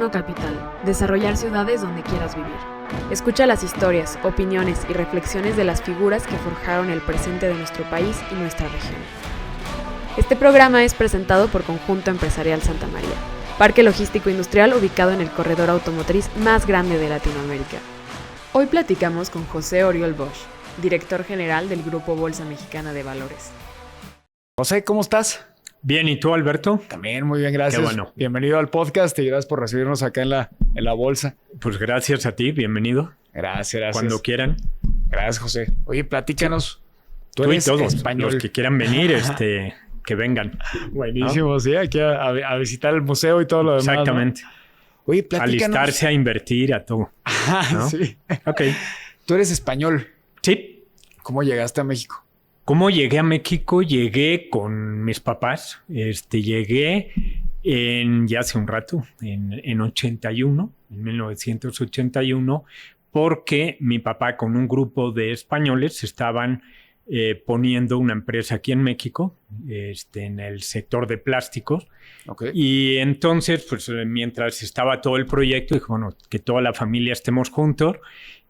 Uno Capital, desarrollar ciudades donde quieras vivir. Escucha las historias, opiniones y reflexiones de las figuras que forjaron el presente de nuestro país y nuestra región. Este programa es presentado por Conjunto Empresarial Santa María, parque logístico industrial ubicado en el corredor automotriz más grande de Latinoamérica. Hoy platicamos con José Oriol Bosch, director general del Grupo Bolsa Mexicana de Valores. José, ¿cómo estás? Bien, ¿y tú, Alberto? También, muy bien, gracias. Qué bueno. Bienvenido al podcast y gracias por recibirnos acá en la bolsa. Pues gracias a ti, bienvenido. Gracias. Cuando quieran. Gracias, José. Oye, platícanos. Tú eres y todos español. los que quieran venir, que vengan. Buenísimo, ¿no? Sí, aquí a visitar el museo y todo lo demás. Exactamente. ¿No? Oye, platícanos. Alistarse a invertir, a todo. ¿No? Sí. Ok. Tú eres español. Sí. ¿Cómo llegaste a México? ¿Cómo llegué a México? Llegué con mis papás. Llegué ya hace un rato, en 81, en 1981, porque mi papá con un grupo de españoles estaban poniendo una empresa aquí en México, en el sector de plásticos. Okay. Y entonces, pues mientras estaba todo el proyecto, dije, bueno, que toda la familia estemos juntos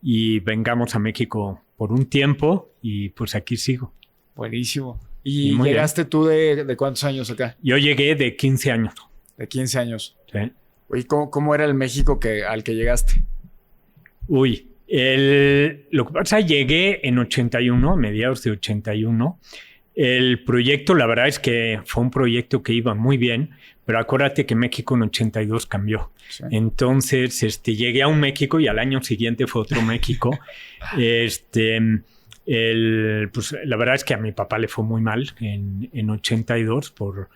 y vengamos a México por un tiempo y pues aquí sigo. Buenísimo. ¿Y muy llegaste tú de cuántos años acá? Yo llegué de 15 años. De 15 años. Sí. Oye, ¿cómo era el México al que llegaste? Uy, lo que pasa, llegué en 81, a mediados de 81. El proyecto, la verdad es que fue un proyecto que iba muy bien, pero acuérdate que México en 82 cambió. Sí. Entonces, llegué a un México y al año siguiente fue otro México. Pues, la verdad es que a mi papá le fue muy mal en 82 por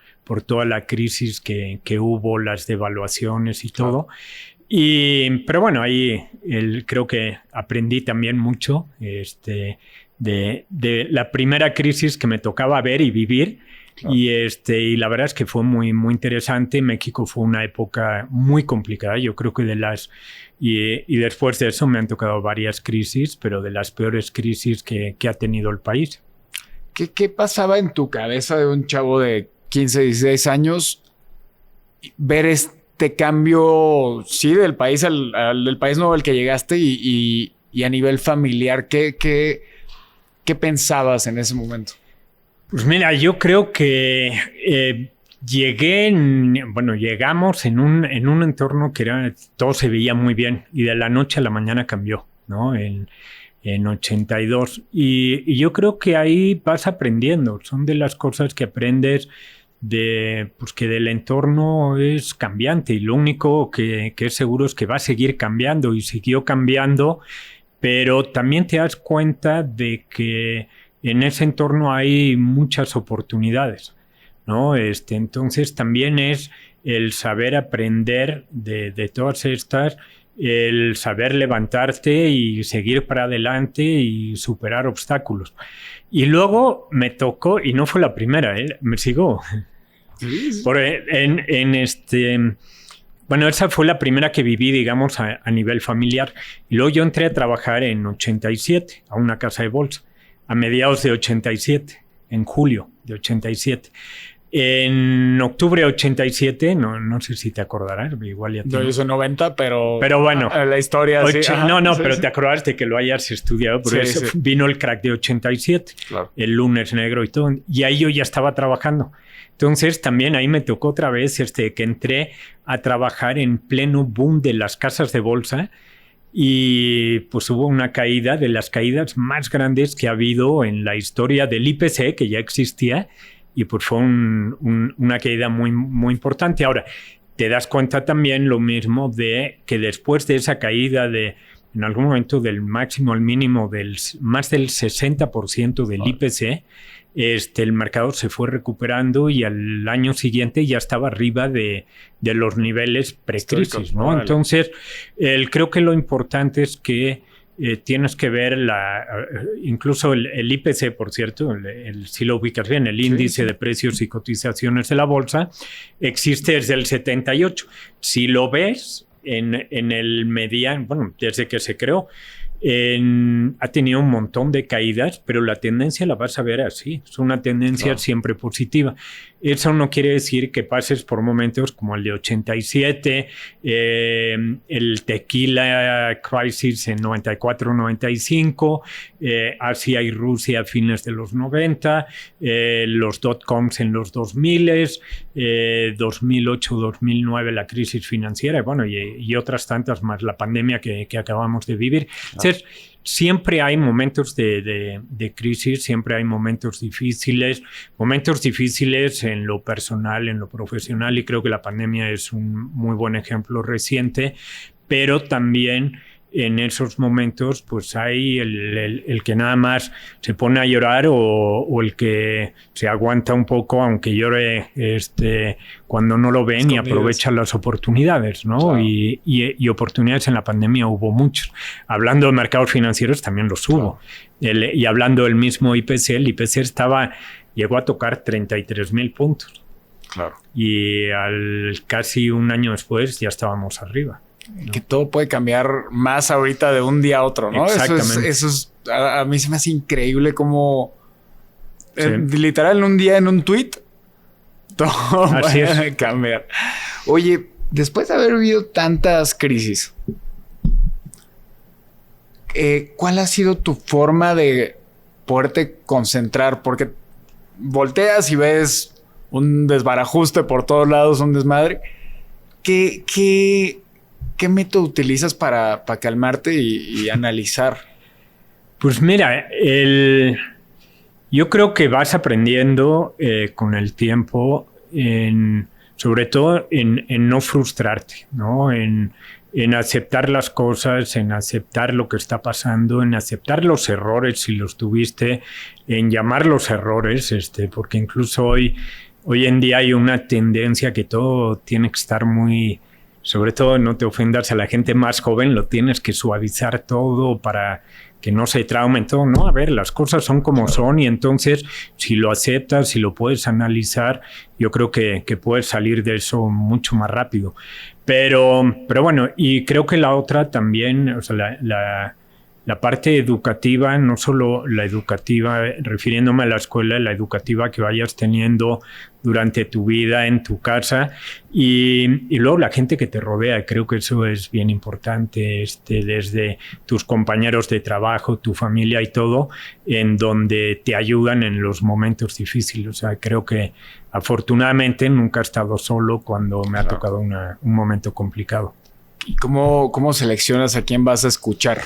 toda la crisis que hubo, las devaluaciones y todo. Pero bueno, ahí creo que aprendí también mucho de la primera crisis que me tocaba ver y vivir. Claro. Y la verdad es que fue muy, muy interesante. México fue una época muy complicada. Yo creo que y después de eso me han tocado varias crisis, pero de las peores crisis que ha tenido el país. ¿Qué pasaba en tu cabeza de un chavo de 15, 16 años ver este cambio, sí, del país del país nuevo al que llegaste y a nivel familiar? ¿Qué pensabas en ese momento? Pues mira, yo creo que llegamos en un entorno que todo se veía muy bien y de la noche a la mañana cambió, ¿no? En 82. Y yo creo que ahí vas aprendiendo. Son de las cosas que aprendes pues que del entorno es cambiante y lo único que es seguro es que va a seguir cambiando y siguió cambiando, pero también te das cuenta de que en ese entorno hay muchas oportunidades, ¿no? Entonces también es el saber aprender de todas estas, el saber levantarte y seguir para adelante y superar obstáculos. Y luego me tocó, y no fue la primera, me sigo. Sí. Bueno, esa fue la primera que viví, digamos, a nivel familiar. Y luego yo entré a trabajar en 87 a una casa de bolsa. A mediados de 87, en julio de 87. En octubre de 87, no sé si te acordarás, igual ya yo soy 90, pero bueno, la historia sí. Sí, pero sí. Te acordarás de que lo hayas estudiado, porque sí. Vino el crack de 87, claro. El lunes negro y todo, y ahí yo ya estaba trabajando. Entonces también ahí me tocó otra vez que entré a trabajar en pleno boom de las casas de bolsa. Y pues hubo una caída de las caídas más grandes que ha habido en la historia del IPC, que ya existía, y pues fue una caída muy, muy importante. Ahora, te das cuenta también lo mismo de que después de esa caída en algún momento del máximo al mínimo más del 60% del IPC, el mercado se fue recuperando y al año siguiente ya estaba arriba de los niveles precrisis, ¿no? Vale. Entonces, creo que lo importante es que tienes que ver incluso el IPC, por cierto, si lo ubicas bien, el índice de precios y cotizaciones de la bolsa, existe desde el 78. Si lo ves en el mediano, bueno, desde que se creó, ha tenido un montón de caídas, pero la tendencia la vas a ver así. Es una tendencia siempre positiva. Eso no quiere decir que pases por momentos como el de 87, el tequila crisis en 94-95, Asia y Rusia a fines de los 90, los dot-coms en los 2000, 2008-2009 la crisis financiera, bueno, y otras tantas más, la pandemia que acabamos de vivir. Entonces, siempre hay momentos de crisis, siempre hay momentos difíciles en lo personal, en lo profesional, y creo que la pandemia es un muy buen ejemplo reciente, pero también en esos momentos pues hay el que nada más se pone a llorar o el que se aguanta un poco aunque llore cuando no lo ven y aprovecha las oportunidades, ¿no? Claro. Y oportunidades en la pandemia hubo muchos. Hablando de mercados financieros también los hubo. Claro. Y hablando del mismo IPC, el IPC llegó a tocar 33,000 puntos. Claro. Y casi un año después ya estábamos arriba. ¿No? Que todo puede cambiar más ahorita de un día a otro, ¿no? Exactamente. Eso es a mí se me hace increíble cómo literal en un día, en un tweet, todo puede cambiar. Oye, después de haber vivido tantas crisis, ¿cuál ha sido tu forma de poderte concentrar? Porque volteas y ves un desbarajuste por todos lados, un desmadre. ¿Qué método utilizas para calmarte y analizar? Pues mira, yo creo que vas aprendiendo con el tiempo, sobre todo en no frustrarte, ¿no? En aceptar las cosas, en aceptar lo que está pasando, en aceptar los errores si los tuviste, en llamar los errores, porque incluso hoy en día hay una tendencia que todo tiene que estar muy... Sobre todo, no te ofendas a la gente más joven, lo tienes que suavizar todo para que no se traumen todo. No, a ver, las cosas son como son y entonces si lo aceptas, si lo puedes analizar, yo creo que puedes salir de eso mucho más rápido. Pero bueno, y creo que la otra también, o sea, la parte educativa, no solo la educativa, refiriéndome a la escuela, la educativa que vayas teniendo durante tu vida en tu casa y luego la gente que te rodea. Creo que eso es bien importante, desde tus compañeros de trabajo, tu familia y todo, en donde te ayudan en los momentos difíciles. O sea, creo que afortunadamente nunca he estado solo cuando me ha tocado un momento complicado. ¿Y cómo seleccionas a quién vas a escuchar?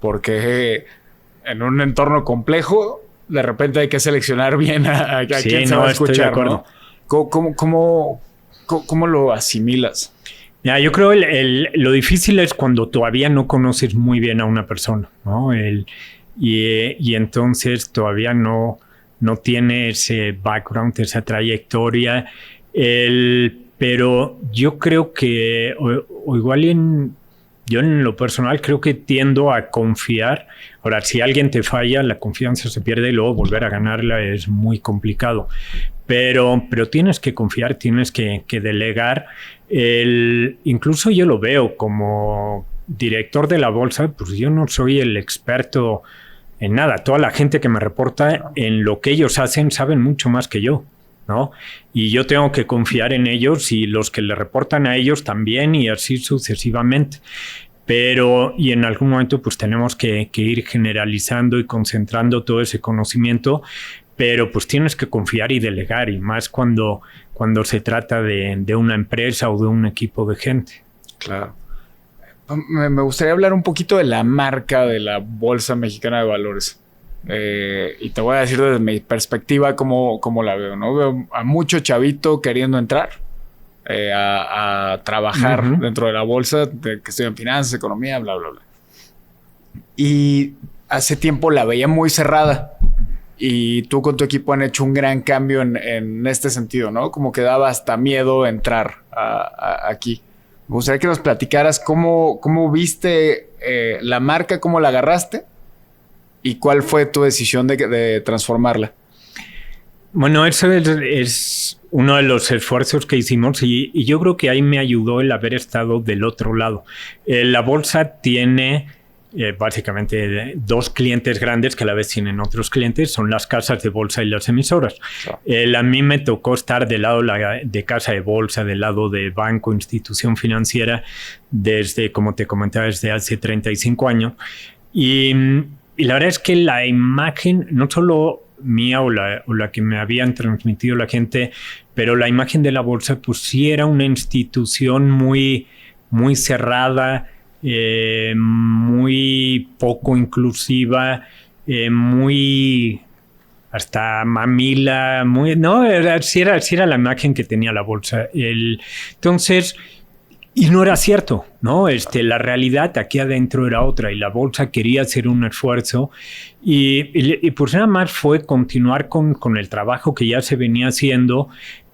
Porque en un entorno complejo, de repente hay que seleccionar bien a quién se va a escuchar, ¿no? ¿Cómo lo asimilas? Ya, yo creo lo difícil es cuando todavía no conoces muy bien a una persona, ¿no? Y entonces todavía no tiene ese background, esa trayectoria. Pero yo creo que, o igual yo en lo personal creo que tiendo a confiar. Ahora, si alguien te falla, la confianza se pierde y luego volver a ganarla es muy complicado. Pero tienes que confiar, tienes que delegar. Incluso yo lo veo como director de la bolsa, pues yo no soy el experto en nada. Toda la gente que me reporta en lo que ellos hacen saben mucho más que yo, ¿no? Y yo tengo que confiar en ellos y los que le reportan a ellos también y así sucesivamente. Y en algún momento pues tenemos que ir generalizando y concentrando todo ese conocimiento, pero pues tienes que confiar y delegar, y más cuando se trata de una empresa o de un equipo de gente. Claro. Me gustaría hablar un poquito de la marca de la Bolsa Mexicana de Valores. Y te voy a decir desde mi perspectiva cómo la veo, ¿no? Veo a mucho chavito queriendo entrar a trabajar dentro de la bolsa, que estudian finanzas, economía, bla, bla, bla. Y hace tiempo la veía muy cerrada. Y tú con tu equipo han hecho un gran cambio en este sentido, ¿no? Como que daba hasta miedo entrar aquí. Me gustaría que nos platicaras cómo viste la marca, cómo la agarraste. ¿Y cuál fue tu decisión de transformarla? Bueno, eso es uno de los esfuerzos que hicimos y yo creo que ahí me ayudó el haber estado del otro lado. La bolsa tiene básicamente dos clientes grandes que a la vez tienen otros clientes, son las casas de bolsa y las emisoras. A mí me tocó estar del lado de casa de bolsa, del lado de banco, institución financiera, desde, como te comentaba, desde hace 35 años. Y la verdad es que la imagen, no solo mía o la que me habían transmitido la gente, pero la imagen de la bolsa, pues sí era una institución muy, muy cerrada, muy poco inclusiva, muy hasta mamila, sí era la imagen que tenía la bolsa. Entonces, y no era cierto, ¿no? La realidad aquí adentro era otra y la bolsa quería hacer un esfuerzo y pues nada más fue continuar con el trabajo que ya se venía haciendo,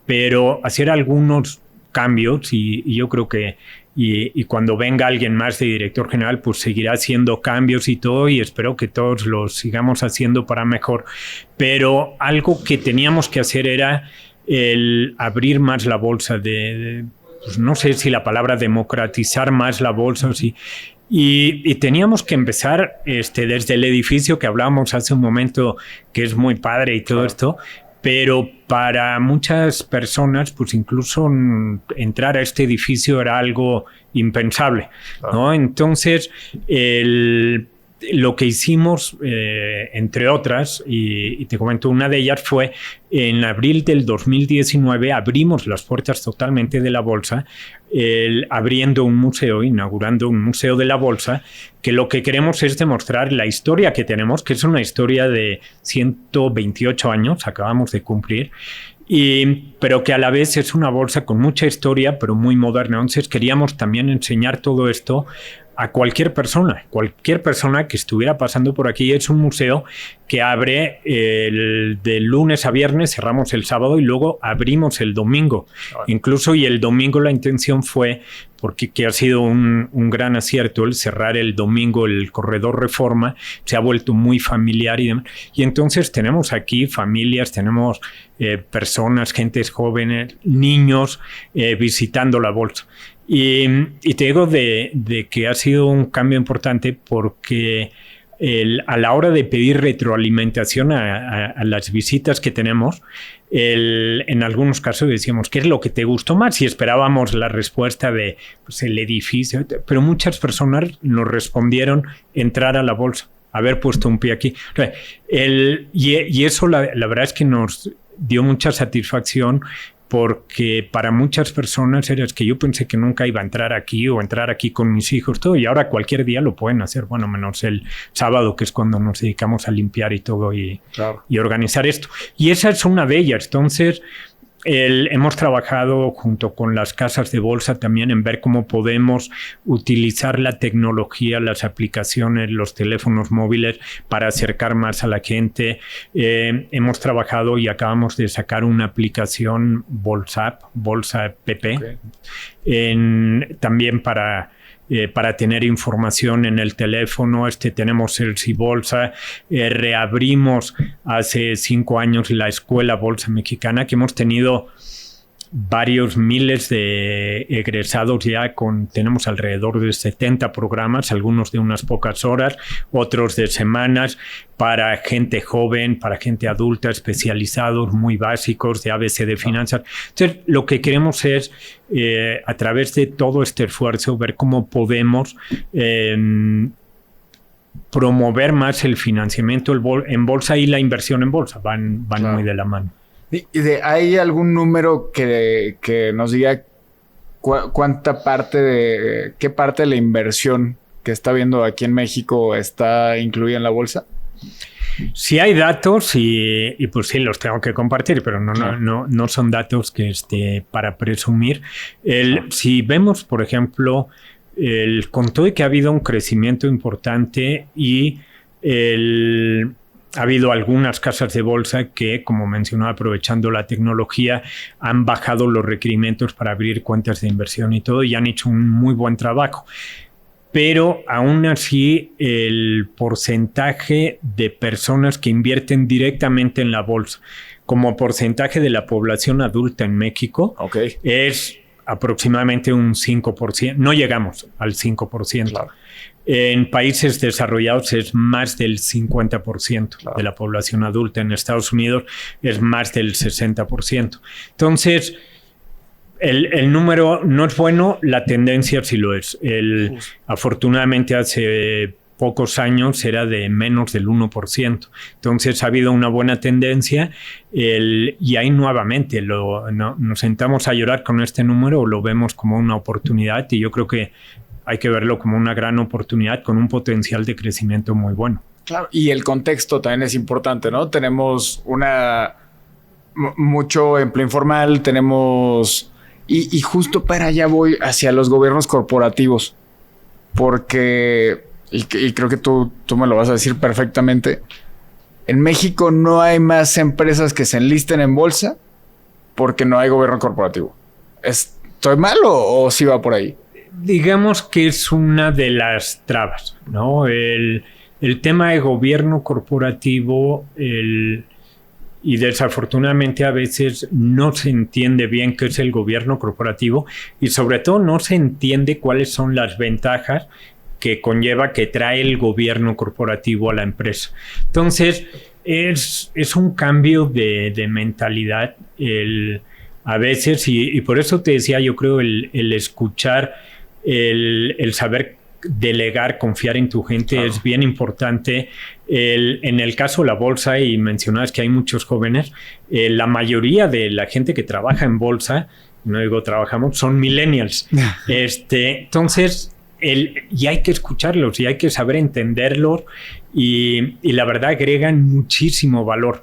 pero hacer algunos cambios y yo creo que y cuando venga alguien más de director general, pues seguirá haciendo cambios y todo, y espero que todos los sigamos haciendo para mejor. Pero algo que teníamos que hacer era el abrir más la bolsa, pues no sé si la palabra democratizar más la bolsa o sí. Y teníamos que empezar desde el edificio que hablábamos hace un momento, que es muy padre y todo esto, pero para muchas personas, pues incluso entrar a este edificio era algo impensable, ¿no? Entonces, lo que hicimos, entre otras, y te comento, una de ellas fue en abril del 2019, abrimos las puertas totalmente de la bolsa, abriendo un museo, inaugurando un museo de la bolsa, que lo que queremos es demostrar la historia que tenemos, que es una historia de 128 años, acabamos de cumplir, pero que a la vez es una bolsa con mucha historia, pero muy moderna. Entonces queríamos también enseñar todo esto a cualquier persona que estuviera pasando por aquí. Es un museo que abre de lunes a viernes, cerramos el sábado y luego abrimos el domingo. Incluso, y el domingo la intención fue, porque que ha sido un gran acierto, el cerrar el domingo el corredor Reforma, se ha vuelto muy familiar y demás. Y entonces tenemos aquí familias, tenemos personas, gentes jóvenes, niños visitando la bolsa. Y te digo de que ha sido un cambio importante porque a la hora de pedir retroalimentación a las visitas que tenemos, en algunos casos decíamos, ¿qué es lo que te gustó más? Y esperábamos la respuesta de pues, el edificio, pero muchas personas nos respondieron entrar a la bolsa, haber puesto un pie aquí. Y eso la verdad es que nos dio mucha satisfacción, porque para muchas personas era que yo pensé que nunca iba a entrar aquí o entrar aquí con mis hijos, todo, y ahora cualquier día lo pueden hacer, bueno, menos el sábado, que es cuando nos dedicamos a limpiar y todo y organizar esto. Y esa es una de ellas. Entonces, hemos trabajado junto con las casas de bolsa también en ver cómo podemos utilizar la tecnología, las aplicaciones, los teléfonos móviles para acercar más a la gente. Hemos trabajado y acabamos de sacar una aplicación Bolsa App también para tener información en el teléfono. Tenemos el Bolsa, reabrimos hace 5 años la Escuela Bolsa Mexicana, que hemos tenido varios miles de egresados ya, tenemos alrededor de 70 programas, algunos de unas pocas horas, otros de semanas, para gente joven, para gente adulta, especializados, muy básicos, de ABC de finanzas. Entonces, lo que queremos es, a través de todo este esfuerzo, ver cómo podemos promover más el financiamiento en bolsa y la inversión en bolsa. Van muy de la mano. ¿Hay algún número que nos diga qué parte de la inversión que está viendo aquí en México está incluida en la bolsa? Sí hay datos y pues sí los tengo que compartir, pero no son datos que para presumir. Si vemos, por ejemplo, con todo que ha habido un crecimiento importante y ha habido algunas casas de bolsa que, como mencionaba, aprovechando la tecnología, han bajado los requerimientos para abrir cuentas de inversión y todo, y han hecho un muy buen trabajo. Pero aún así, el porcentaje de personas que invierten directamente en la bolsa como porcentaje de la población adulta en México es aproximadamente un 5%. No llegamos al 5%. Claro. En países desarrollados es más del 50% de la población adulta. En Estados Unidos es más del 60%. Entonces, el número no es bueno, la tendencia sí lo es. Afortunadamente hace pocos años era de menos del 1%. Entonces ha habido una buena tendencia y ahí nuevamente nos sentamos a llorar con este número o lo vemos como una oportunidad, y yo creo que hay que verlo como una gran oportunidad con un potencial de crecimiento muy bueno. Claro, y el contexto también es importante, ¿no? Tenemos mucho empleo informal, tenemos... Y justo para allá voy hacia los gobiernos corporativos, porque... Y creo que tú me lo vas a decir perfectamente. En México no hay más empresas que se enlisten en bolsa porque no hay gobierno corporativo. ¿Estoy mal o sí va por ahí? Digamos que es una de las trabas, ¿no? El tema de gobierno corporativo, y desafortunadamente a veces no se entiende bien qué es el gobierno corporativo, y sobre todo no se entiende cuáles son las ventajas que conlleva, que trae el gobierno corporativo a la empresa. Entonces, es un cambio de mentalidad a veces, y por eso te decía, yo creo, el escuchar, el saber delegar, confiar en tu gente es bien importante. En el caso de la bolsa, y mencionabas que hay muchos jóvenes, la mayoría de la gente que trabaja en bolsa, no digo trabajamos, son millennials. Entonces, y hay que escucharlos y hay que saber entenderlos, y la verdad agregan muchísimo valor.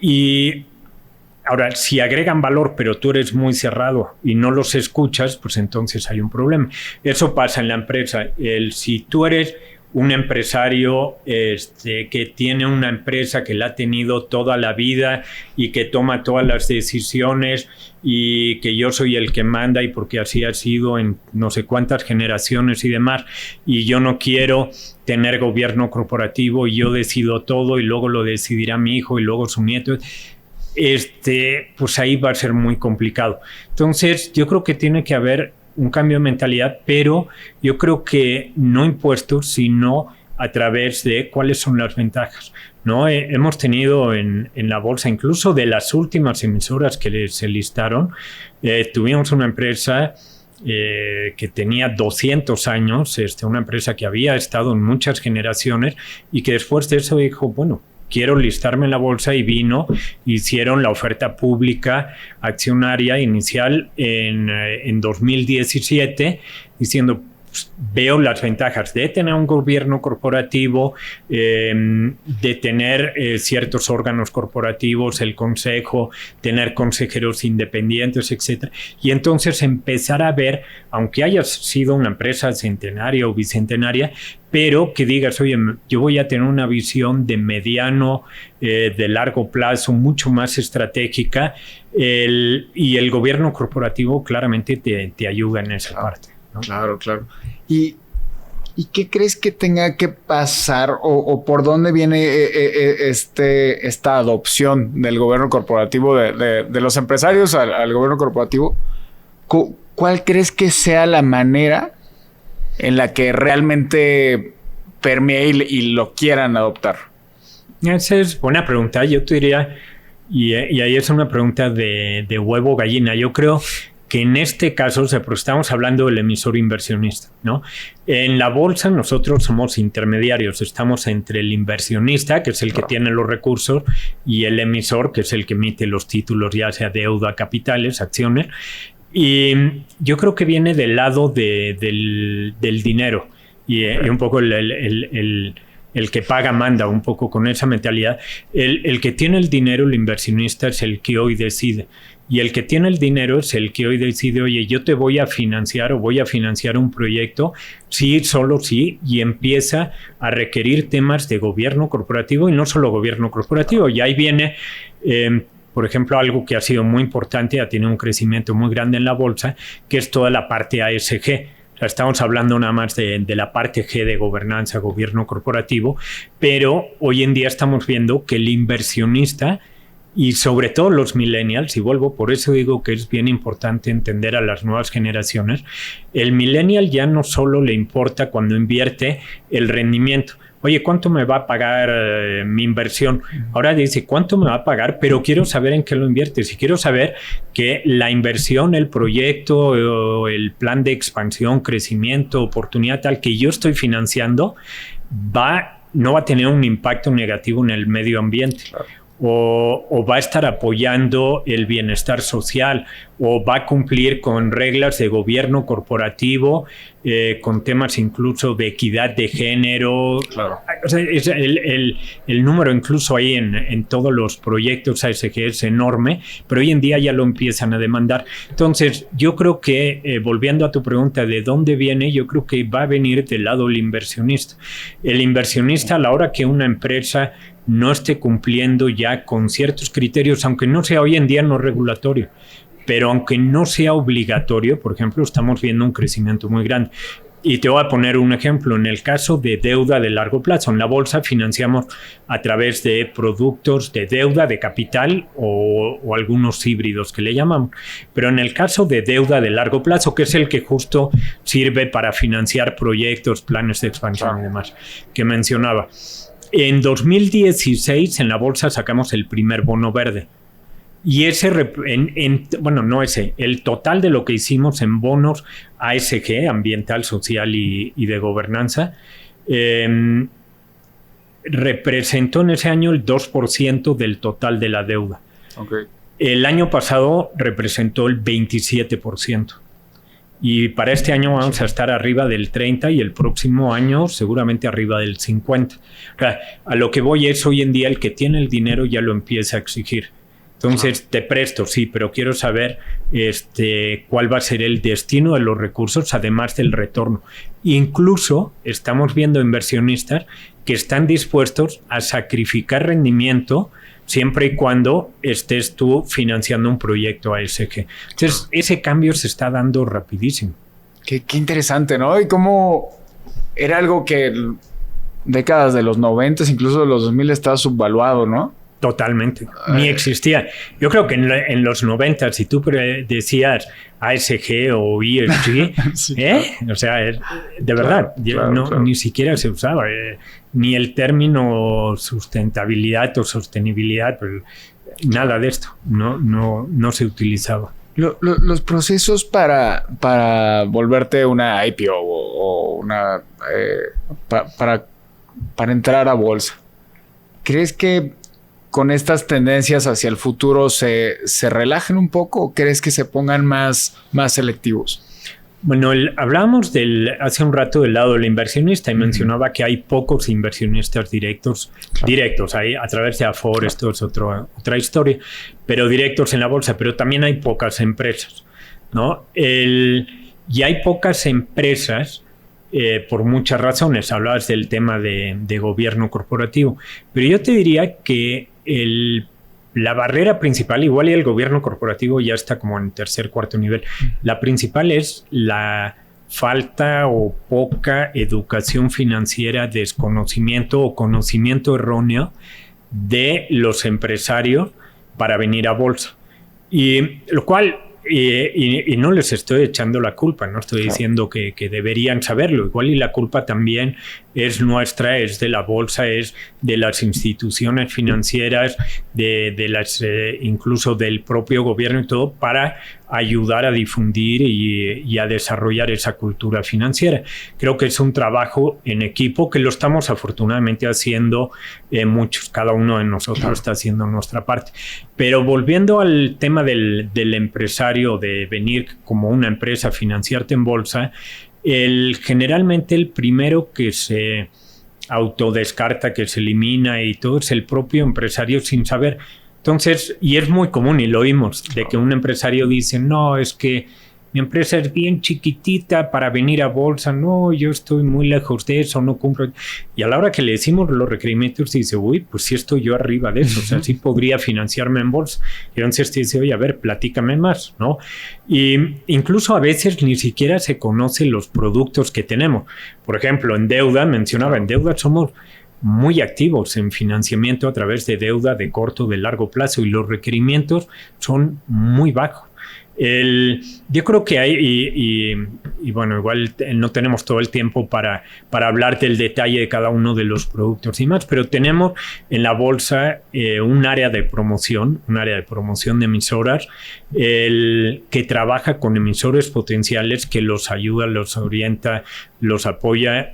Y ahora, si agregan valor pero tú eres muy cerrado y no los escuchas, pues entonces hay un problema. Eso pasa en la empresa. Si tú eres un empresario que tiene una empresa que la ha tenido toda la vida y que toma todas las decisiones, y que yo soy el que manda y porque así ha sido en no sé cuántas generaciones y demás, y yo no quiero tener gobierno corporativo y yo decido todo y luego lo decidirá mi hijo y luego su nieto, pues ahí va a ser muy complicado. Entonces yo creo que tiene que haber un cambio de mentalidad, pero yo creo que no impuestos, sino a través de cuáles son las ventajas, ¿no? Hemos tenido en la bolsa, incluso de las últimas emisoras que se listaron, tuvimos una empresa que tenía 200 años, una empresa que había estado en muchas generaciones y que después de eso dijo, bueno, quiero listarme en la bolsa, y hicieron la oferta pública accionaria inicial en 2017, diciendo, veo las ventajas de tener un gobierno corporativo, de tener ciertos órganos corporativos, el consejo, tener consejeros independientes, etc. Y entonces empezar a ver, aunque haya sido una empresa centenaria o bicentenaria, pero que digas, oye, yo voy a tener una visión de mediano, de largo plazo, mucho más estratégica, y el gobierno corporativo claramente te ayuda en esa parte, ¿no? Claro. ¿Y qué crees que tenga que pasar o por dónde viene esta adopción del gobierno corporativo, de los empresarios al gobierno corporativo? ¿Cuál crees que sea la manera en la que realmente permee y lo quieran adoptar? Esa es buena pregunta. Yo te diría, y ahí es una pregunta de huevo gallina. Yo creo que en este caso, pero estamos hablando del emisor inversionista, ¿no? En la bolsa nosotros somos intermediarios, estamos entre el inversionista, que es el que tiene los recursos, y el emisor, que es el que emite los títulos, ya sea deuda, capitales, acciones. Y yo creo que viene del lado del dinero, y un poco el que paga manda, un poco con esa mentalidad. El que tiene el dinero, el inversionista, es el que hoy decide. Y el que tiene el dinero es el que hoy decide, oye, yo te voy a financiar o voy a financiar un proyecto, sí, solo sí, y empieza a requerir temas de gobierno corporativo, y no solo gobierno corporativo. Y ahí viene, por ejemplo, algo que ha sido muy importante, ha tenido un crecimiento muy grande en la bolsa, que es toda la parte ASG. O sea, estamos hablando nada más de la parte G de gobernanza, gobierno corporativo, pero hoy en día estamos viendo que el inversionista y sobre todo los millennials, y vuelvo, por eso digo que es bien importante entender a las nuevas generaciones, el millennial ya no solo le importa cuando invierte el rendimiento. Oye, ¿cuánto me va a pagar mi inversión? Ahora dice, ¿cuánto me va a pagar? Pero quiero saber en qué lo inviertes. Y quiero saber que la inversión, el proyecto, el plan de expansión, crecimiento, oportunidad tal que yo estoy financiando, no va a tener un impacto negativo en el medio ambiente. Claro. O va a estar apoyando el bienestar social, o va a cumplir con reglas de gobierno corporativo, con temas incluso de equidad de género. Claro. O sea, el número incluso ahí en todos los proyectos ASG es enorme, pero hoy en día ya lo empiezan a demandar. Entonces, yo creo que, volviendo a tu pregunta de dónde viene, yo creo que va a venir del lado del inversionista. El inversionista, a la hora que una empresa no esté cumpliendo ya con ciertos criterios, aunque no sea hoy en día no regulatorio, pero aunque no sea obligatorio, por ejemplo, estamos viendo un crecimiento muy grande. Y te voy a poner un ejemplo. En el caso de deuda de largo plazo, en la bolsa financiamos a través de productos de deuda, de capital o algunos híbridos que le llamamos. Pero en el caso de deuda de largo plazo, que es el que justo sirve para financiar proyectos, planes de expansión y demás, que mencionaba. En 2016 en la bolsa sacamos el primer bono verde. Y el total de lo que hicimos en bonos ASG, ambiental, social y de gobernanza, representó en ese año el 2% del total de la deuda. Okay. El año pasado representó el 27%. Y para este año vamos a estar arriba del 30% y el próximo año seguramente arriba del 50%. O sea, a lo que voy es hoy en día el que tiene el dinero ya lo empieza a exigir. Entonces, te presto, sí, pero quiero saber cuál va a ser el destino de los recursos, además del retorno. Incluso estamos viendo inversionistas que están dispuestos a sacrificar rendimiento siempre y cuando estés tú financiando un proyecto ASG. Entonces, ese cambio se está dando rapidísimo. Qué interesante, ¿no? Y cómo era algo que décadas de los 90, incluso de los 2000 estaba subvaluado, ¿no? Totalmente. Ni existía. Yo creo que en los 90, si tú decías ASG o ESG, sí, claro. O sea, de verdad, claro. Ni siquiera se usaba. Ni el término sustentabilidad o sostenibilidad, pues, nada de esto. No se utilizaba. Los procesos para volverte una IPO o una para entrar a bolsa, ¿crees que con estas tendencias hacia el futuro se relajen un poco o crees que se pongan más selectivos? Bueno, hablábamos hace un rato del lado del inversionista y mencionaba que hay pocos inversionistas directos ahí a través de Afore, esto es otra historia, pero directos en la bolsa, pero también hay pocas empresas, ¿no? Y hay pocas empresas por muchas razones. Hablabas del tema de gobierno corporativo, pero yo te diría que la barrera principal, igual y el gobierno corporativo ya está como en tercer, cuarto nivel, la principal es la falta o poca educación financiera, desconocimiento o conocimiento erróneo de los empresarios para venir a bolsa. Y lo cual, y no les estoy echando la culpa, no estoy diciendo que deberían saberlo, igual y la culpa también es nuestra, es de la bolsa, es de las instituciones financieras, de las incluso del propio gobierno y todo, para ayudar a difundir y a desarrollar esa cultura financiera. Creo que es un trabajo en equipo que lo estamos afortunadamente haciendo muchos, cada uno de nosotros está haciendo nuestra parte. Pero volviendo al tema del empresario, de venir como una empresa a financiarte en bolsa, generalmente el primero que se autodescarta, que se elimina y todo, es el propio empresario sin saber. Entonces, y es muy común y lo oímos, de que un empresario dice, no, es que mi empresa es bien chiquitita para venir a bolsa, no, yo estoy muy lejos de eso, no cumplo. Y a la hora que le decimos los requerimientos, dice, uy, pues sí estoy yo arriba de eso, o sea, sí podría financiarme en bolsa. Y entonces te dice, oye, a ver, platícame más, ¿no? Y incluso a veces ni siquiera se conocen los productos que tenemos. Por ejemplo, en deuda, mencionaba, en deuda somos muy activos en financiamiento a través de deuda de corto, de largo plazo, y los requerimientos son muy bajos. Yo creo que hay, y bueno, igual no tenemos todo el tiempo para hablar del detalle de cada uno de los productos y más, pero tenemos en la bolsa un área de promoción de emisoras, que trabaja con emisores potenciales, que los ayuda, los orienta, los apoya.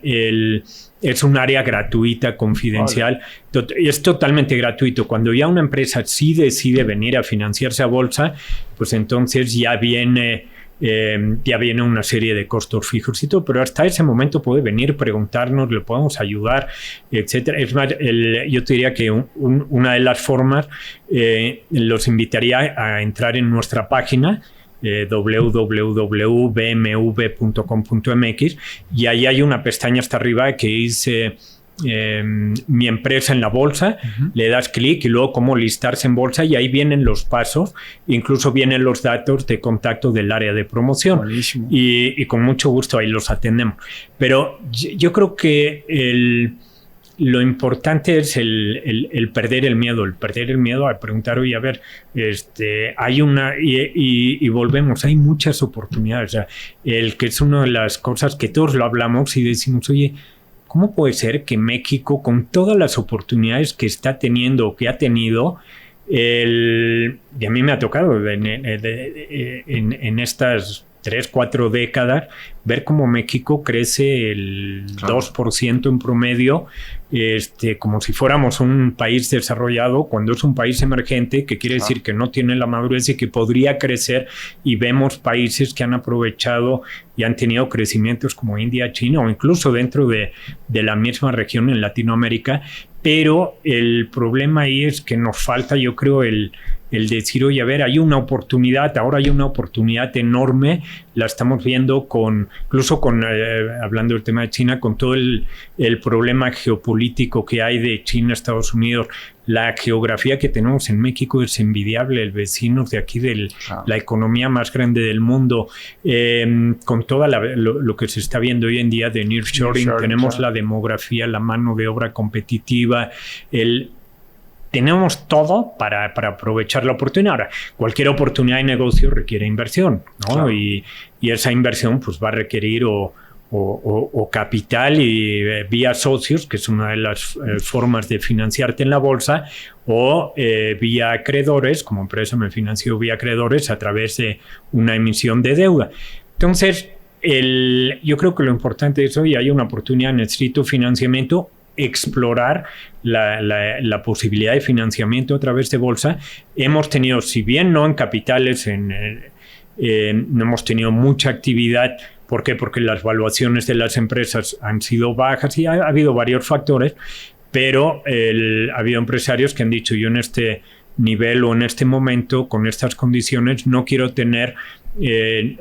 Es un área gratuita, confidencial. Vale. Es totalmente gratuito. Cuando ya una empresa sí decide venir a financiarse a bolsa, pues entonces ya viene una serie de costos fijos y todo, pero hasta ese momento puede venir, preguntarnos, le podemos ayudar, etcétera. Es más, yo te diría que una de las formas, los invitaría a entrar en nuestra página, www.bmv.com.mx, y ahí hay una pestaña hasta arriba que dice mi empresa en la bolsa. Le das clic y luego cómo listarse en bolsa, y ahí vienen los pasos, incluso vienen los datos de contacto del área de promoción. Y con mucho gusto ahí los atendemos. Pero yo creo que lo importante es el perder el miedo, a preguntar, oye, a ver, hay una, y volvemos, hay muchas oportunidades. O sea, que es una de las cosas que todos lo hablamos y decimos, oye, ¿cómo puede ser que México, con todas las oportunidades que está teniendo o que ha tenido, y a mí me ha tocado en estas 3-4 décadas, ver cómo México crece el 2% en promedio, como si fuéramos un país desarrollado, cuando es un país emergente, que quiere decir que no tiene la madurez y que podría crecer, y vemos países que han aprovechado y han tenido crecimientos como India, China, o incluso dentro de la misma región en Latinoamérica. Pero el problema ahí es que nos falta, yo creo, el decir, oye, a ver, hay una oportunidad, ahora hay una oportunidad enorme, la estamos viendo incluso hablando del tema de China, con todo el problema geopolítico que hay de China, Estados Unidos. La geografía que tenemos en México es envidiable, el vecino de aquí, la economía más grande del mundo, con toda lo que se está viendo hoy en día de nearshoring. Tenemos la demografía, la mano de obra competitiva, tenemos todo para aprovechar la oportunidad. Ahora, cualquier oportunidad de negocio requiere inversión, ¿no? Claro. Y esa inversión pues va a requerir o capital y vía socios, que es una de las formas de financiarte en la bolsa, o vía acreedores. Como empresa me financio vía acreedores a través de una emisión de deuda. Entonces, yo creo que lo importante es, hoy hay una oportunidad, necesito financiamiento, explorar la posibilidad de financiamiento a través de bolsa. Hemos tenido, si bien no en capitales, no hemos tenido mucha actividad. ¿Por qué? Porque las valuaciones de las empresas han sido bajas y ha habido varios factores, pero ha habido empresarios que han dicho, yo en este nivel o en este momento, con estas condiciones, no quiero tener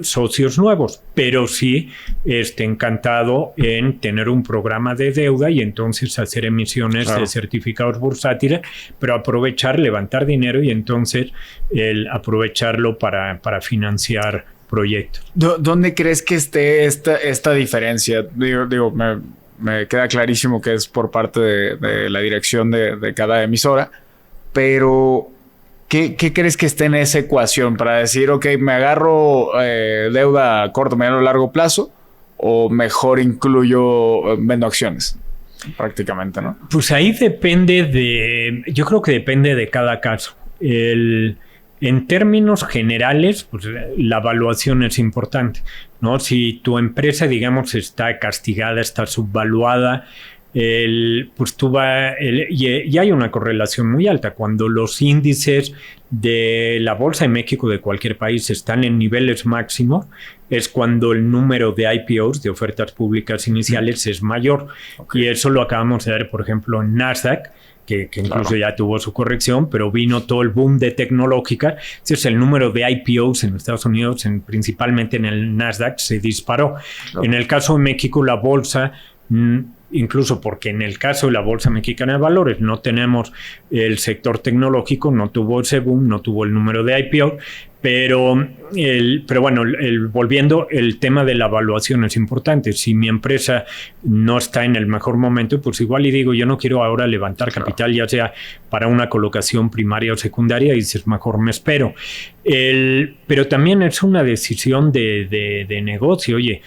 socios nuevos, pero sí encantado en tener un programa de deuda y entonces hacer emisiones de certificados bursátiles, pero aprovechar, levantar dinero y entonces aprovecharlo para financiar proyectos. ¿Dónde crees que esté esta diferencia? Digo, me queda clarísimo que es por parte de la dirección de cada emisora, pero ¿qué crees que esté en esa ecuación para decir, ok, me agarro deuda a corto, mediano o largo plazo, o mejor vendo acciones? Prácticamente, ¿no? Pues ahí yo creo que depende de cada caso. En términos generales, pues la evaluación es importante, ¿no? Si tu empresa, digamos, está castigada, está subvaluada, pues y hay una correlación muy alta. Cuando los índices de la bolsa de México, de cualquier país, están en niveles máximos, es cuando el número de IPOs, de ofertas públicas iniciales, es mayor. Okay. Y eso lo acabamos de ver, por ejemplo, en Nasdaq, que incluso ya tuvo su corrección, pero vino todo el boom de tecnológica. Entonces el número de IPOs en Estados Unidos, principalmente en el Nasdaq, se disparó. Claro. En el caso de México, la bolsa, incluso porque en el caso de la Bolsa Mexicana de Valores no tenemos el sector tecnológico, no tuvo ese boom, no tuvo el número de IPO, Pero bueno, volviendo, el tema de la evaluación es importante. Si mi empresa no está en el mejor momento, pues igual y digo, yo no quiero ahora levantar capital, ya sea para una colocación primaria o secundaria, y dices, mejor me espero. Pero también es una decisión de negocio. Oye,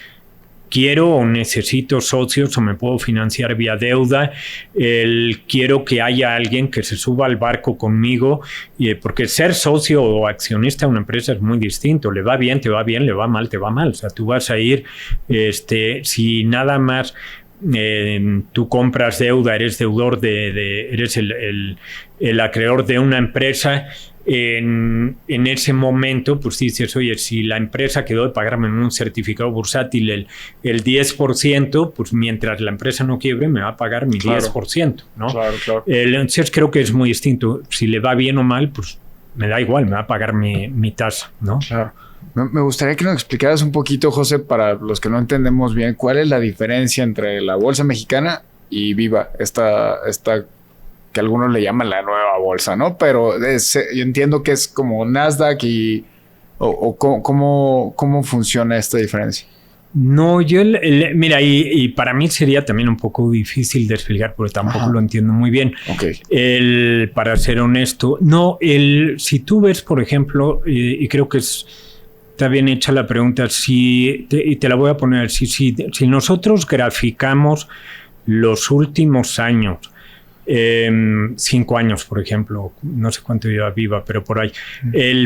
quiero o necesito socios o me puedo financiar vía deuda. Quiero que haya alguien que se suba al barco conmigo, porque ser socio o accionista de una empresa es muy distinto. Le va bien, te va bien, le va mal, te va mal. O sea, tú vas a ir, si nada más tú compras deuda, eres deudor eres el acreedor de una empresa. En ese momento, pues dices, oye, si la empresa quedó de pagarme en un certificado bursátil el 10%, pues mientras la empresa no quiebre, me va a pagar mi 10%, ¿no? Claro. Entonces creo que es muy distinto. Si le va bien o mal, pues me da igual, me va a pagar mi tasa, ¿no? Claro. Me gustaría que nos explicaras un poquito, José, para los que no entendemos bien, ¿cuál es la diferencia entre la bolsa mexicana y Viva? Esta que algunos le llaman la nueva bolsa, ¿no? Pero yo entiendo que es como Nasdaq ¿cómo funciona esta diferencia? No, mira, y para mí sería también un poco difícil de explicar porque tampoco lo entiendo muy bien. Okay. Para ser honesto, no, si tú ves, por ejemplo, y creo que está bien hecha la pregunta, y te la voy a poner, si nosotros graficamos los últimos años, 5 años, por ejemplo, no sé cuánto lleva Viva, pero por ahí.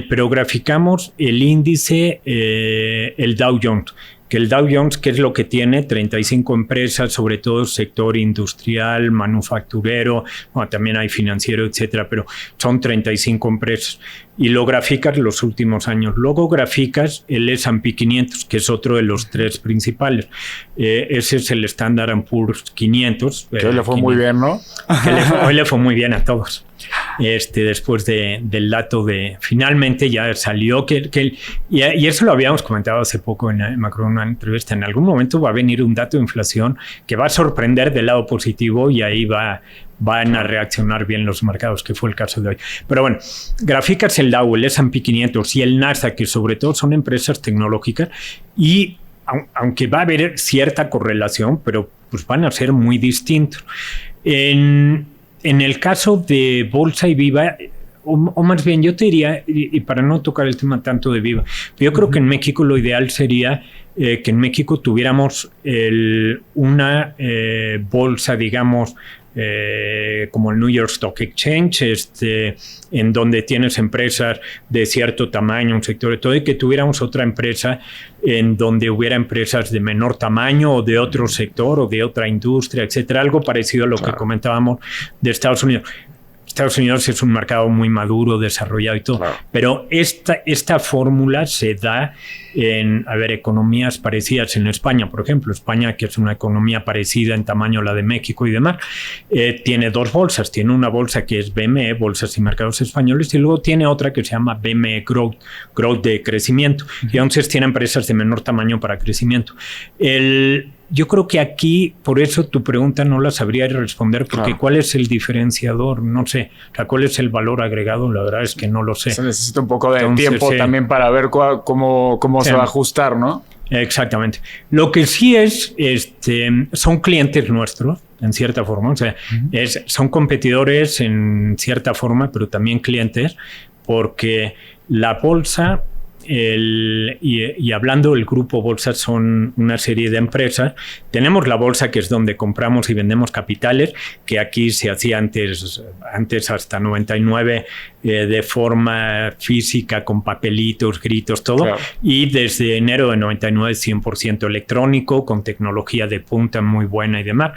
Pero graficamos el índice, el Dow Jones, que el Dow Jones, ¿qué es lo que tiene? 35 empresas, sobre todo sector industrial, manufacturero, bueno, también hay financiero, etcétera, pero son 35 empresas. Y lo graficas los últimos años. Luego graficas el S&P 500, que es otro de los 3 principales. Ese es el Standard & Poor's 500. Que hoy le fue muy bien, ¿no? Hoy le fue muy bien a todos. Después del dato finalmente ya salió y eso lo habíamos comentado hace poco en una entrevista. En algún momento va a venir un dato de inflación que va a sorprender del lado positivo y ahí van a reaccionar bien los mercados, que fue el caso de hoy. Pero bueno, graficas el Dow, el S&P 500 y el Nasdaq, que sobre todo son empresas tecnológicas, y aunque va a haber cierta correlación, pero pues van a ser muy distintos. En el caso de Bolsa y Viva, o más bien yo te diría, y para no tocar el tema tanto de Viva, yo creo que en México lo ideal sería que en México tuviéramos una bolsa, digamos, como el New York Stock Exchange, en donde tienes empresas de cierto tamaño, un sector de todo, y que tuviéramos otra empresa en donde hubiera empresas de menor tamaño o de otro sector o de otra industria, etcétera, algo parecido a lo que comentábamos de Estados Unidos. Estados Unidos es un mercado muy maduro, desarrollado y todo, pero esta fórmula se da en, economías parecidas en España, por ejemplo. España, que es una economía parecida en tamaño a la de México y demás, tiene 2 bolsas. Tiene una bolsa que es BME, Bolsas y Mercados Españoles, y luego tiene otra que se llama BME Growth de crecimiento. Y entonces tiene empresas de menor tamaño para crecimiento. Yo creo que aquí, por eso tu pregunta no la sabría responder, porque ¿cuál es el diferenciador? No sé. O sea, ¿cuál es el valor agregado? La verdad es que no lo sé. Se necesita un poco de tiempo también para ver cómo se va a ajustar, ¿no? Exactamente. Lo que sí son clientes nuestros, en cierta forma. O sea, son competidores en cierta forma, pero también clientes, porque la bolsa... y hablando del grupo bolsa, son una serie de empresas. Tenemos la bolsa, que es donde compramos y vendemos capitales, que aquí se hacía antes hasta 99 de forma física, con papelitos, gritos, todo. Claro. Y desde enero de 99 100% electrónico, con tecnología de punta muy buena y demás.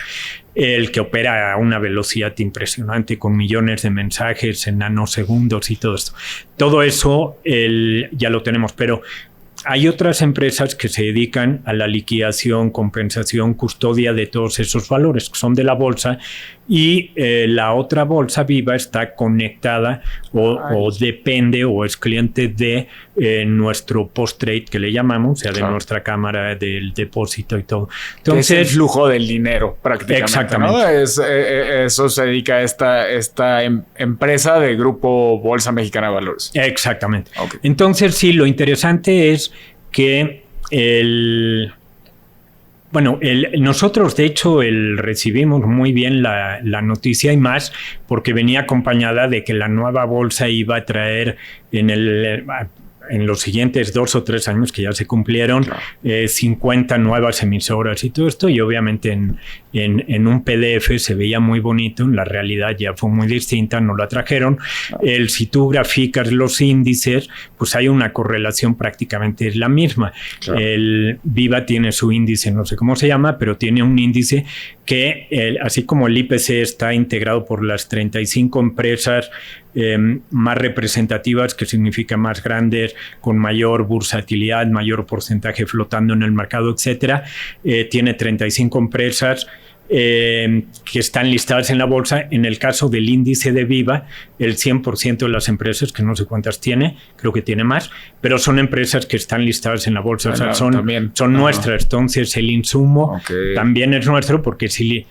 El que opera a una velocidad impresionante, con millones de mensajes en nanosegundos y todo esto. Todo eso ya lo tenemos, pero hay otras empresas que se dedican a la liquidación, compensación, custodia de todos esos valores, que son de la bolsa, y la otra bolsa Viva está conectada o depende o es cliente de nuestro post-trade que le llamamos, o sea, de nuestra cámara del depósito y todo. Entonces, es el flujo del dinero prácticamente. Exactamente. ¿No? Eso se dedica a esta empresa del grupo Bolsa Mexicana de Valores. Exactamente. Okay. Entonces, sí, lo interesante es que nosotros, de hecho, recibimos muy bien la noticia y más porque venía acompañada de que la nueva bolsa iba a traer en los siguientes 2 o 3 años que ya se cumplieron, 50 nuevas emisoras y todo esto, y obviamente en un PDF se veía muy bonito, en la realidad ya fue muy distinta, no la trajeron. Si tú graficas los índices, pues hay una correlación prácticamente es la misma. Claro. El Viva tiene su índice, no sé cómo se llama, pero tiene un índice que, así como el IPC está integrado por las 35 empresas más representativas, que significa más grandes, con mayor bursatilidad, mayor porcentaje flotando en el mercado, etcétera, tiene 35 empresas que están listadas en la bolsa. En el caso del índice de Viva, el 100% de las empresas, que no sé cuántas tiene, creo que tiene más, pero son empresas que están listadas en la bolsa, o sea, son nuestras. Entonces el insumo también es nuestro, porque si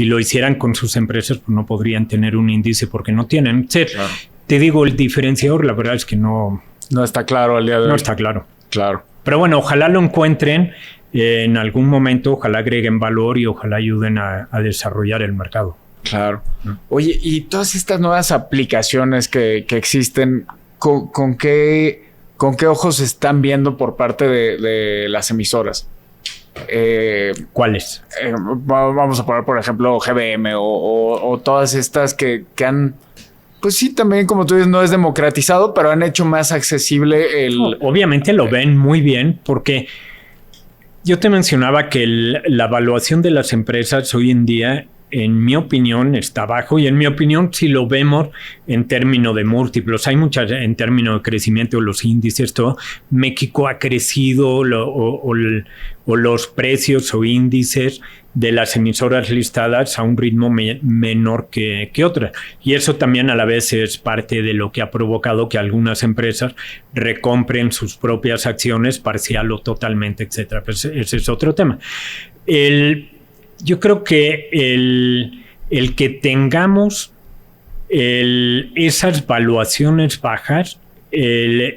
lo hicieran con sus empresas, pues no podrían tener un índice porque no tienen. Te digo, el diferenciador, la verdad es que no está claro al día de hoy. No está claro. Claro. Pero bueno, ojalá lo encuentren en algún momento, ojalá agreguen valor y ojalá ayuden a desarrollar el mercado. Claro. Oye, y todas estas nuevas aplicaciones que existen, ¿con qué ojos se están viendo por parte de las emisoras? ¿Cuáles? Vamos a poner, por ejemplo, GBM o todas estas que han... Pues sí, también, como tú dices, no es democratizado, pero han hecho más accesible obviamente lo ven muy bien, porque yo te mencionaba que la evaluación de las empresas hoy en día, en mi opinión, está bajo, y en mi opinión, si lo vemos en términos de múltiplos, hay muchas en términos de crecimiento, los índices, todo. México ha crecido o los precios o índices de las emisoras listadas a un ritmo menor que otras. Y eso también a la vez es parte de lo que ha provocado que algunas empresas recompren sus propias acciones parcial o totalmente, etcétera. Pues ese es otro tema. Yo creo que el que tengamos esas valuaciones bajas,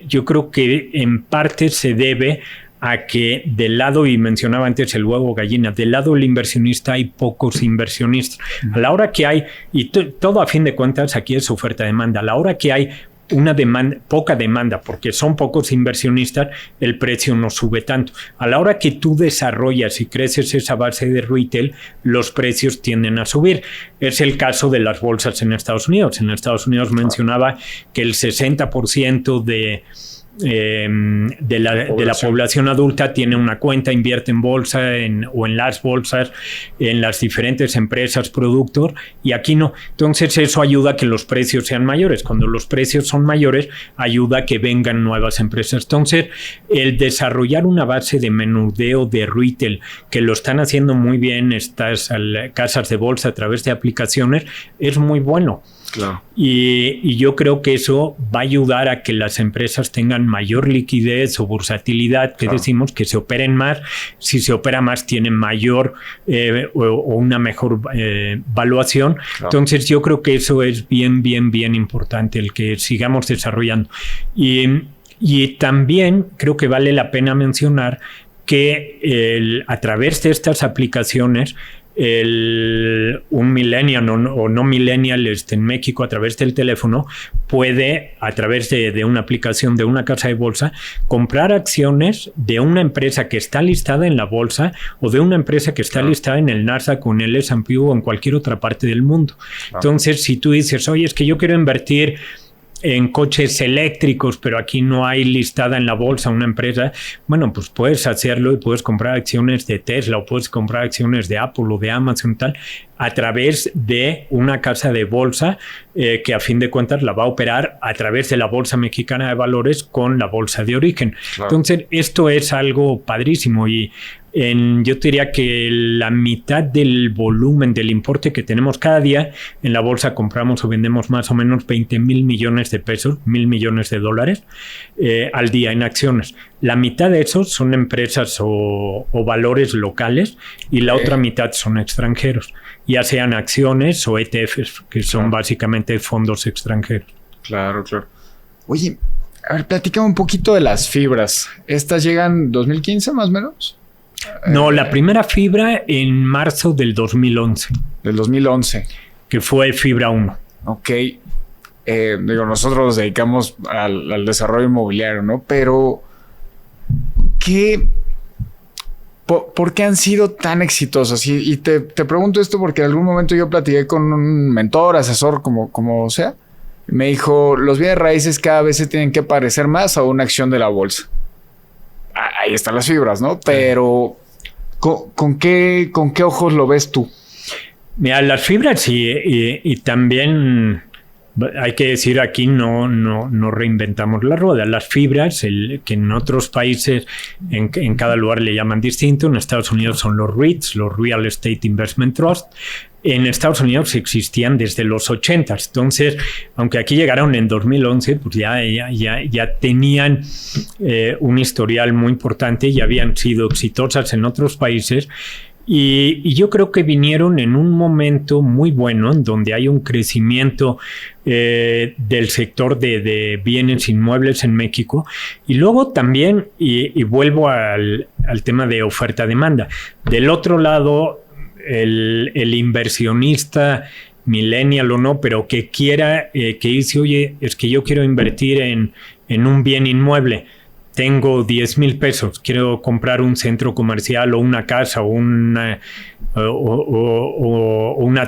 yo creo que en parte se debe a que del lado, y mencionaba antes el huevo gallina, del lado del inversionista hay pocos inversionistas. A la hora que hay, y todo a fin de cuentas aquí es oferta-demanda, a la hora que hay poca demanda, porque son pocos inversionistas, el precio no sube tanto. A la hora que tú desarrollas y creces esa base de retail, los precios tienden a subir. Es el caso de las bolsas en Estados Unidos. En Estados Unidos mencionaba que el 60% de la población adulta tiene una cuenta, invierte en bolsa o en las bolsas, en las diferentes empresas, productos, y aquí no. Entonces eso ayuda a que los precios sean mayores. Cuando los precios son mayores, ayuda a que vengan nuevas empresas. Entonces, el desarrollar una base de menudeo de retail, que lo están haciendo muy bien estas casas de bolsa a través de aplicaciones, es muy bueno. Claro. Y yo creo que eso va a ayudar a que las empresas tengan mayor liquidez o bursatilidad, que decimos que se operen más. Si se opera más, tienen mayor o una mejor valuación. Claro. Entonces yo creo que eso es bien importante, el que sigamos desarrollando. Y también creo que vale la pena mencionar que a través de estas aplicaciones, un millennial o no millennial en México, a través del teléfono, puede, a través de una aplicación de una casa de bolsa, comprar acciones de una empresa que está listada en la bolsa o de una empresa que está listada en el Nasdaq o en el S&P o en cualquier otra parte del mundo. Entonces, si tú dices, oye, es que yo quiero invertir en coches eléctricos, pero aquí no hay listada en la bolsa una empresa, bueno, pues puedes hacerlo y puedes comprar acciones de Tesla o puedes comprar acciones de Apple o de Amazon y tal, a través de una casa de bolsa que a fin de cuentas la va a operar a través de la Bolsa Mexicana de Valores con la bolsa de origen. Claro. Entonces, esto es algo padrísimo y yo te diría que la mitad del volumen del importe que tenemos cada día en la bolsa compramos o vendemos más o menos 20,000 millones de pesos, 1,000 millones de dólares al día en acciones. La mitad de esos son empresas o valores locales y la otra mitad son extranjeros, ya sean acciones o ETFs, que son básicamente fondos extranjeros. Claro. Oye, a ver, platícame un poquito de las fibras. ¿Estas llegan 2015 más o menos? No, la primera fibra en marzo del 2011. Del 2011. Que fue Fibra 1. Ok. Nosotros nos dedicamos al desarrollo inmobiliario, ¿no? Pero, ¿por qué han sido tan exitosas? Y te pregunto esto porque en algún momento yo platiqué con un mentor, asesor, como sea. Me dijo, los bienes raíces cada vez se tienen que parecer más a una acción de la bolsa. Ahí están las fibras, ¿no? Pero, ¿con qué ojos lo ves tú? Mira, las fibras y también hay que decir aquí no reinventamos la rueda. Las fibras, que en otros países, en cada lugar le llaman distinto. En Estados Unidos son los REITs, los Real Estate Investment Trust. En Estados Unidos existían desde los 80. Entonces, aunque aquí llegaron en 2011, pues ya tenían un historial muy importante y habían sido exitosas en otros países. Y yo creo que vinieron en un momento muy bueno, en donde hay un crecimiento del sector de bienes inmuebles en México. Y luego también, y vuelvo al tema de oferta-demanda, del otro lado, el inversionista millennial o no, pero que quiera, que dice, oye, es que yo quiero invertir en un bien inmueble. Tengo 10,000 pesos, quiero comprar un centro comercial o una casa o una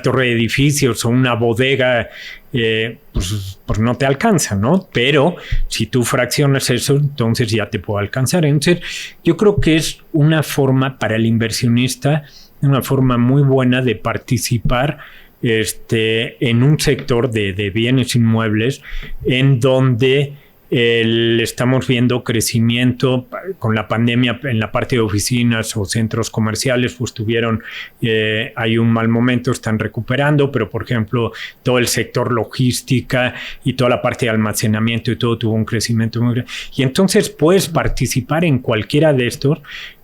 torre de edificios o una bodega, pues no te alcanza, ¿no? Pero si tú fraccionas eso, entonces ya te puede alcanzar. Entonces, yo creo que es una forma para el inversionista, una forma muy buena de participar en un sector de bienes inmuebles en donde estamos viendo crecimiento con la pandemia en la parte de oficinas o centros comerciales, pues hay un mal momento, están recuperando, pero por ejemplo todo el sector logística y toda la parte de almacenamiento y todo tuvo un crecimiento muy grande. Y entonces puedes participar en cualquiera de estos.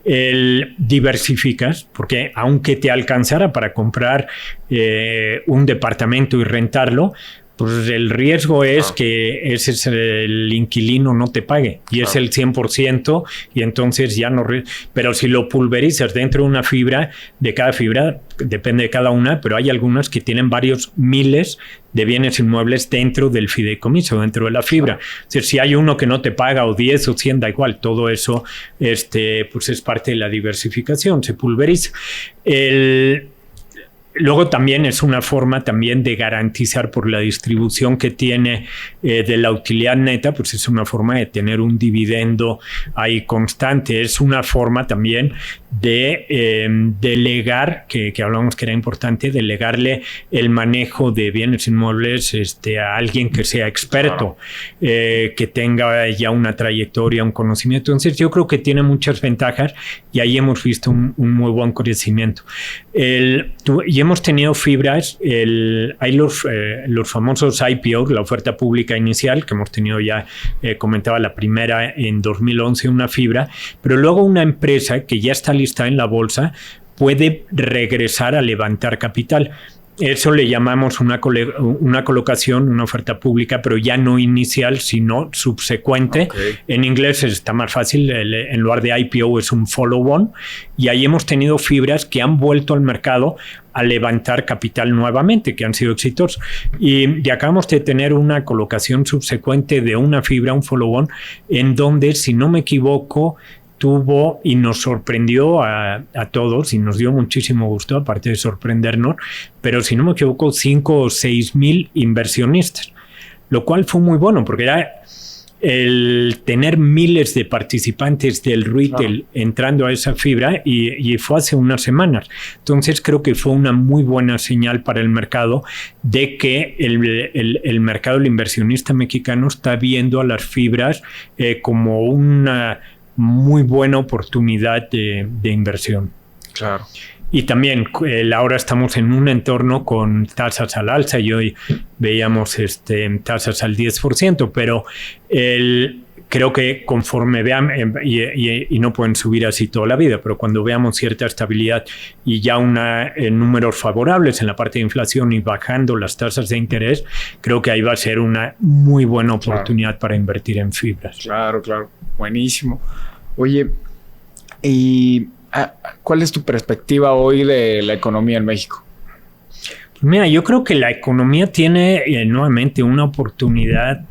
Diversificas, porque aunque te alcanzara para comprar un departamento y rentarlo, pues el riesgo es que el inquilino no te pague y es el 100% y entonces ya no... Pero si lo pulverizas dentro de una fibra, de cada fibra, depende de cada una, pero hay algunas que tienen varios miles de bienes inmuebles dentro del fideicomiso, dentro de la fibra. Es decir, si hay uno que no te paga o 10 o 100, da igual, todo eso pues es parte de la diversificación, se pulveriza. Luego también es una forma también de garantizar por la distribución que tiene de la utilidad neta, pues es una forma de tener un dividendo ahí constante. Es una forma también de delegar, que hablamos que era importante, delegarle el manejo de bienes inmuebles a alguien que sea experto, que tenga ya una trayectoria, un conocimiento. Entonces yo creo que tiene muchas ventajas y ahí hemos visto un muy buen crecimiento. Y hemos tenido fibras, hay los famosos IPO, la oferta pública inicial, que hemos tenido ya, comentaba la primera en 2011, una fibra, pero luego una empresa que ya está lista en la bolsa puede regresar a levantar capital. Eso le llamamos una colocación, una oferta pública, pero ya no inicial, sino subsecuente. Okay. En inglés está más fácil, en lugar de IPO es un follow-on, y ahí hemos tenido fibras que han vuelto al mercado a levantar capital nuevamente, que han sido exitosos. Y acabamos de tener una colocación subsecuente de una fibra, un follow-on, en donde, si no me equivoco, tuvo y nos sorprendió a todos y nos dio muchísimo gusto, aparte de sorprendernos, pero si no me equivoco 5 o 6 mil inversionistas, lo cual fue muy bueno porque era el tener miles de participantes del retail entrando a esa fibra y fue hace unas semanas. Entonces creo que fue una muy buena señal para el mercado de que el mercado, el inversionista mexicano está viendo a las fibras como muy buena oportunidad de inversión. Claro. Y también ahora estamos en un entorno con tasas al alza y hoy veíamos tasas al 10%, pero creo que conforme vean, y no pueden subir así toda la vida, pero cuando veamos cierta estabilidad y ya números favorables en la parte de inflación y bajando las tasas de interés, creo que ahí va a ser una muy buena oportunidad para invertir en fibras. Claro. Buenísimo. Oye, y ¿cuál es tu perspectiva hoy de la economía en México? Pues mira, yo creo que la economía tiene nuevamente una oportunidad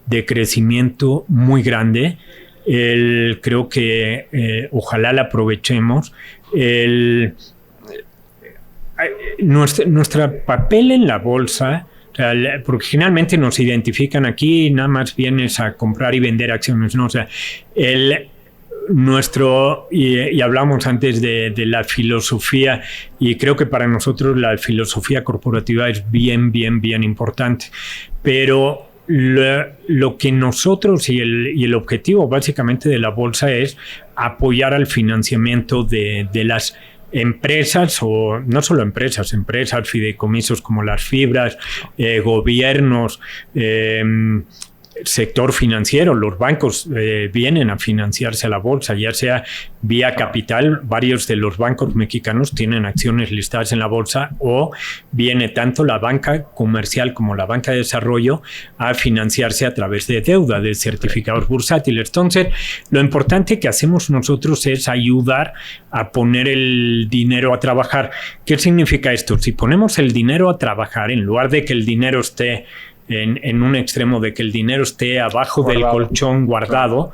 de crecimiento muy grande. Creo que ojalá la aprovechemos. Nuestro papel en la bolsa, porque generalmente nos identifican aquí, nada más vienes a comprar y vender acciones, ¿no? O sea, y hablamos antes de la filosofía, y creo que para nosotros la filosofía corporativa es bien importante, pero lo que nosotros y el objetivo básicamente de la bolsa es apoyar al financiamiento de las empresas, o no solo empresas, fideicomisos como las fibras, gobiernos, sector financiero. Los bancos vienen a financiarse a la bolsa, ya sea vía capital. Varios de los bancos mexicanos tienen acciones listadas en la bolsa, o viene tanto la banca comercial como la banca de desarrollo a financiarse a través de deuda, de certificados bursátiles. Entonces, lo importante que hacemos nosotros es ayudar a poner el dinero a trabajar. ¿Qué significa esto? Si ponemos el dinero a trabajar, en lugar de que el dinero esté en un extremo, de que el dinero esté abajo del colchón guardado,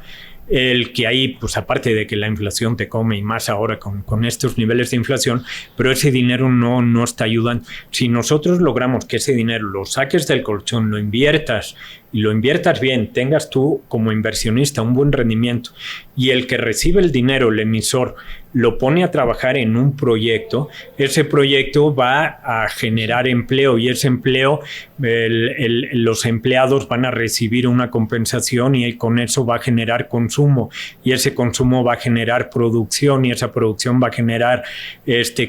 el que ahí, pues aparte de que la inflación te come, y más ahora con estos niveles de inflación, pero ese dinero no está ayudando. Si nosotros logramos que ese dinero lo saques del colchón, lo inviertas, y lo inviertas bien, tengas tú como inversionista un buen rendimiento, y el que recibe el dinero, el emisor, lo pone a trabajar en un proyecto, ese proyecto va a generar empleo, y ese empleo, los empleados van a recibir una compensación, y con eso va a generar consumo, y ese consumo va a generar producción, y esa producción va a generar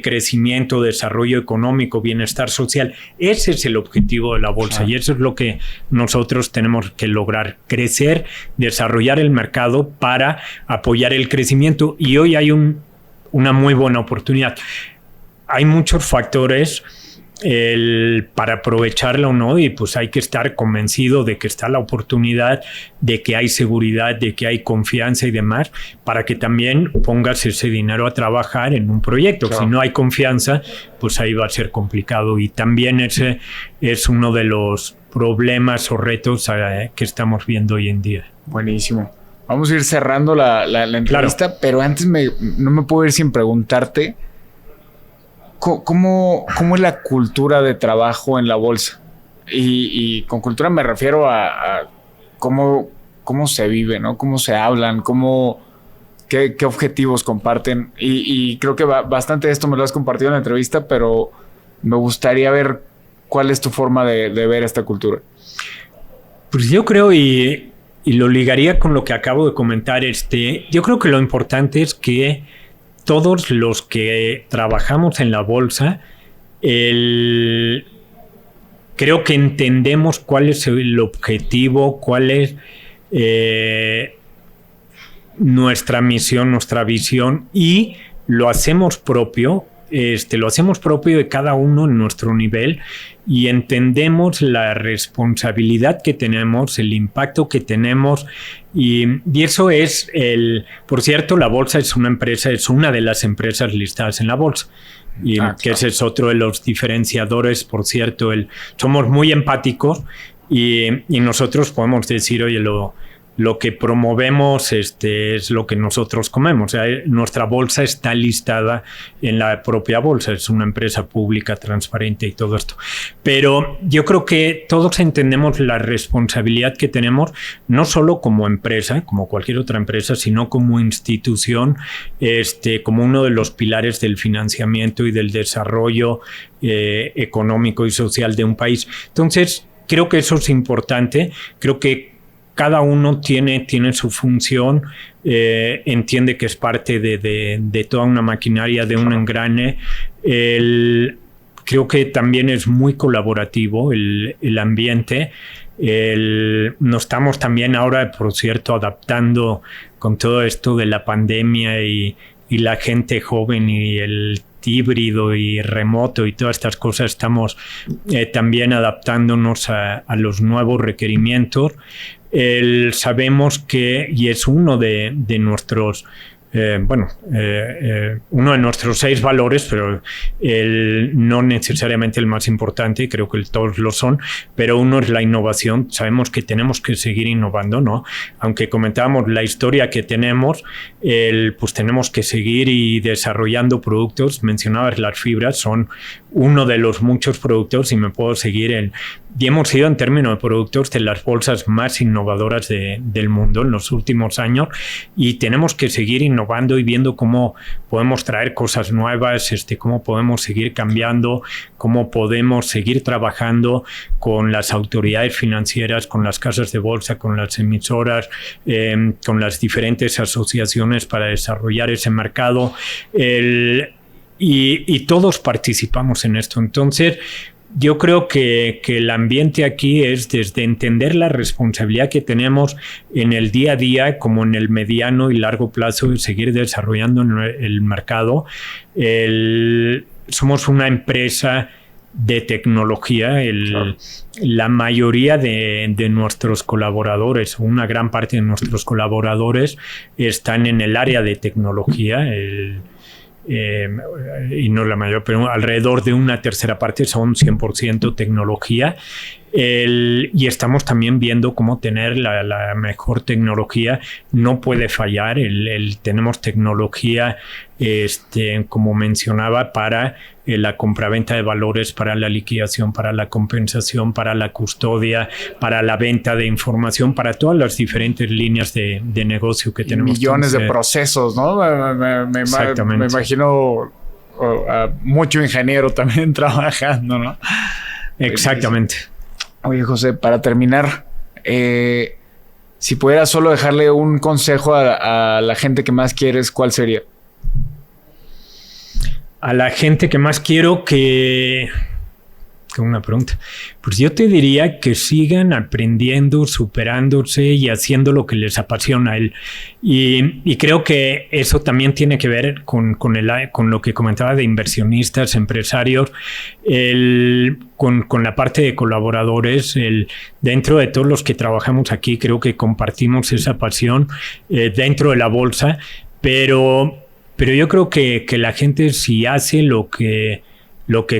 crecimiento, desarrollo económico, bienestar social. Ese es el objetivo de la bolsa, y eso es lo que nosotros tenemos que lograr: crecer, desarrollar el mercado para apoyar el crecimiento. Y hoy hay una muy buena oportunidad. Hay muchos factores para aprovecharla o no, y pues hay que estar convencido de que está la oportunidad, de que hay seguridad, de que hay confianza y demás, para que también pongas ese dinero a trabajar en un proyecto. Claro. Si no hay confianza, pues ahí va a ser complicado, y también ese es uno de los problemas o retos que estamos viendo hoy en día. Buenísimo. Vamos a ir cerrando la entrevista, claro. Pero antes no me puedo ir sin preguntarte ¿cómo es la cultura de trabajo en la bolsa? Y con cultura me refiero a cómo se vive, ¿no? Cómo se hablan, qué objetivos comparten. Y creo que bastante de esto me lo has compartido en la entrevista, pero me gustaría ver cuál es tu forma de ver esta cultura. Pues yo creo, y lo ligaría con lo que acabo de comentar, yo creo que lo importante es que todos los que trabajamos en la bolsa, creo que entendemos cuál es el objetivo, cuál es nuestra misión, nuestra visión, y lo hacemos propio. Lo hacemos propio de cada uno en nuestro nivel, y entendemos la responsabilidad que tenemos, el impacto que tenemos, y eso es por cierto, la bolsa es una de las empresas listadas en la bolsa, y que ese es otro de los diferenciadores. Por cierto, somos muy empáticos, y nosotros podemos decir, oye, lo que promovemos es lo que nosotros comemos. O sea, nuestra bolsa está listada en la propia bolsa. Es una empresa pública, transparente y todo esto. Pero yo creo que todos entendemos la responsabilidad que tenemos, no solo como empresa, como cualquier otra empresa, sino como institución, como uno de los pilares del financiamiento y del desarrollo económico y social de un país. Entonces, creo que eso es importante. Creo que cada uno tiene su función, entiende que es parte de toda una maquinaria, de un engrane. Creo que también es muy colaborativo el ambiente. Nos estamos también ahora, por cierto, adaptando con todo esto de la pandemia y la gente joven y el híbrido y remoto y todas estas cosas. Estamos también adaptándonos a los nuevos requerimientos. Sabemos que, y es uno de nuestros uno de nuestros 6 valores, pero no necesariamente el más importante, creo que todos lo son, pero uno es la innovación. Sabemos que tenemos que seguir innovando, ¿no? Aunque comentábamos la historia que tenemos, pues tenemos que seguir y desarrollando productos. Mencionabas las fibras, son uno de los muchos productos, y me puedo seguir y hemos sido, en términos de productos, de las bolsas más innovadoras del mundo en los últimos años, y tenemos que seguir innovando y viendo cómo podemos traer cosas nuevas, cómo podemos seguir cambiando, cómo podemos seguir trabajando con las autoridades financieras, con las casas de bolsa, con las emisoras, con las diferentes asociaciones para desarrollar ese mercado. Y todos participamos en esto. Entonces, yo creo que el ambiente aquí es desde entender la responsabilidad que tenemos en el día a día, como en el mediano y largo plazo, de seguir desarrollando el mercado. Somos una empresa de tecnología. Claro. La mayoría de nuestros colaboradores, una gran parte de nuestros colaboradores, están en el área de tecnología. Y no la mayor, pero alrededor de una tercera parte son 100% tecnología. Y estamos también viendo cómo tener la mejor tecnología. No puede fallar. Tenemos tecnología, como mencionaba, para la compraventa de valores, para la liquidación, para la compensación, para la custodia, para la venta de información, para todas las diferentes líneas de negocio que tenemos. Millones de procesos, ¿no? Me imagino mucho ingeniero también trabajando, ¿no? Exactamente. Oye, José, para terminar, si pudieras solo dejarle un consejo a la gente que más quieres, ¿cuál sería? A la gente que más quiero una pregunta. Pues yo te diría que sigan aprendiendo, superándose y haciendo lo que les apasiona a él. Y creo que eso también tiene que ver con lo que comentaba de inversionistas, empresarios, con la parte de colaboradores. Dentro de todos los que trabajamos aquí, creo que compartimos esa pasión dentro de la bolsa, pero yo creo que la gente, si hace lo que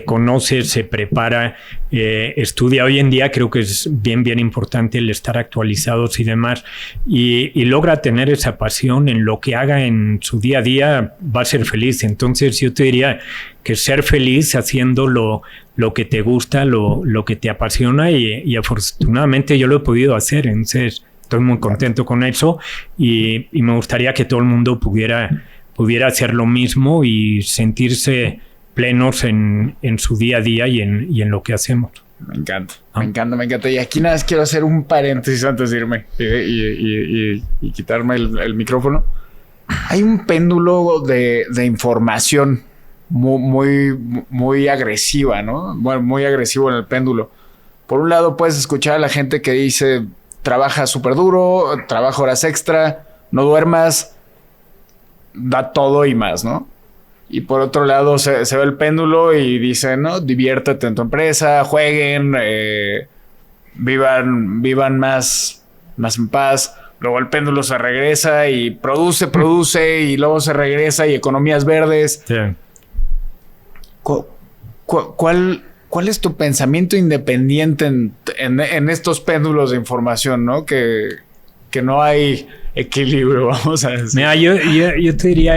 conoce, se prepara, estudia. Hoy en día creo que es bien importante el estar actualizados y demás, y logra tener esa pasión en lo que haga en su día a día, va a ser feliz. Entonces yo te diría que ser feliz haciendo lo que te gusta, lo que te apasiona, y afortunadamente yo lo he podido hacer. Entonces estoy muy contento con eso, y me gustaría que todo el mundo pudiera hacer lo mismo y sentirse plenos en su día a día y en lo que hacemos. Me encanta. Y aquí nada más quiero hacer un paréntesis antes de irme y quitarme el micrófono. Hay un péndulo de información muy agresiva, ¿no? Bueno, muy agresivo en el péndulo. Por un lado puedes escuchar a la gente que dice: trabaja súper duro, trabaja horas extra, no duermas, da todo y más, ¿no? Y por otro lado se ve el péndulo y dice, ¿no? Diviértete en tu empresa, jueguen, vivan más en paz. Luego el péndulo se regresa y produce y luego se regresa, y economías verdes. Sí. ¿Cuál es tu pensamiento independiente en estos péndulos de información, ¿no? Que no hay equilibrio, vamos a decir. Mira, yo te diría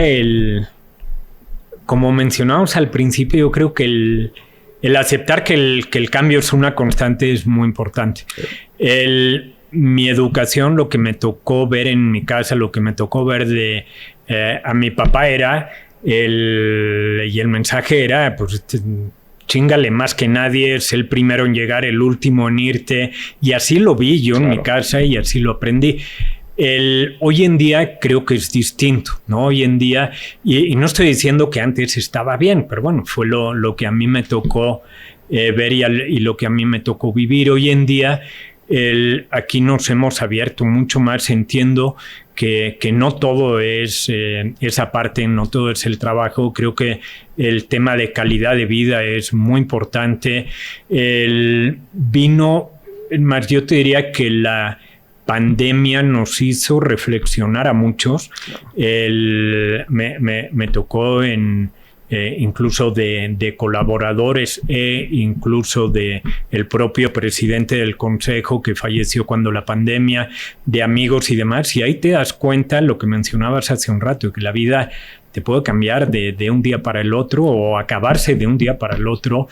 como mencionamos al principio, yo creo que el aceptar que el cambio es una constante es muy importante. Mi educación, lo que me tocó ver en mi casa, lo que me tocó ver a mi papá y el mensaje era, pues chíngale más que nadie, es el primero en llegar, el último en irte, y así lo vi yo en mi casa y así lo aprendí. Hoy en día creo que es distinto, ¿no? Hoy en día, y no estoy diciendo que antes estaba bien, pero bueno, fue lo que a mí me tocó ver y lo que a mí me tocó vivir. Hoy en día, aquí nos hemos abierto mucho más, entiendo que no todo es esa parte, no todo es el trabajo. Creo que el tema de calidad de vida es muy importante. Más yo te diría que la pandemia nos hizo reflexionar a muchos. Me tocó incluso de colaboradores incluso de el propio presidente del consejo que falleció cuando la pandemia, de amigos y demás, y ahí te das cuenta lo que mencionabas hace un rato, que la vida te puede cambiar de un día para el otro o acabarse de un día para el otro,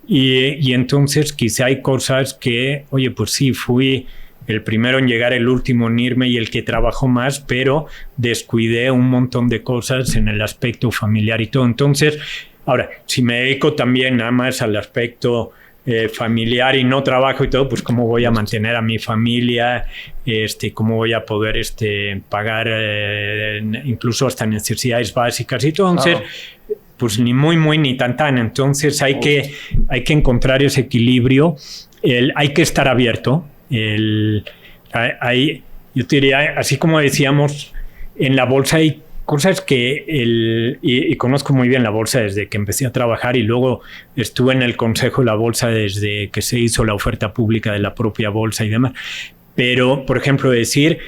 y entonces quizá hay cosas que, oye, pues sí, fui el primero en llegar, el último en irme y el que trabajó más, pero descuidé un montón de cosas en el aspecto familiar y todo. Entonces, ahora, si me dedico también nada más al aspecto familiar y no trabajo y todo, pues cómo voy a mantener a mi familia, cómo voy a poder pagar incluso hasta necesidades básicas y todo. Entonces, pues ni muy, muy, ni tan, tan. Entonces hay que encontrar ese equilibrio. Hay que estar abierto. Yo te diría, así como decíamos, en la bolsa hay cosas que y conozco muy bien la bolsa desde que empecé a trabajar, y luego estuve en el consejo de la bolsa desde que se hizo la oferta pública de la propia bolsa y demás. Pero, por ejemplo, decir,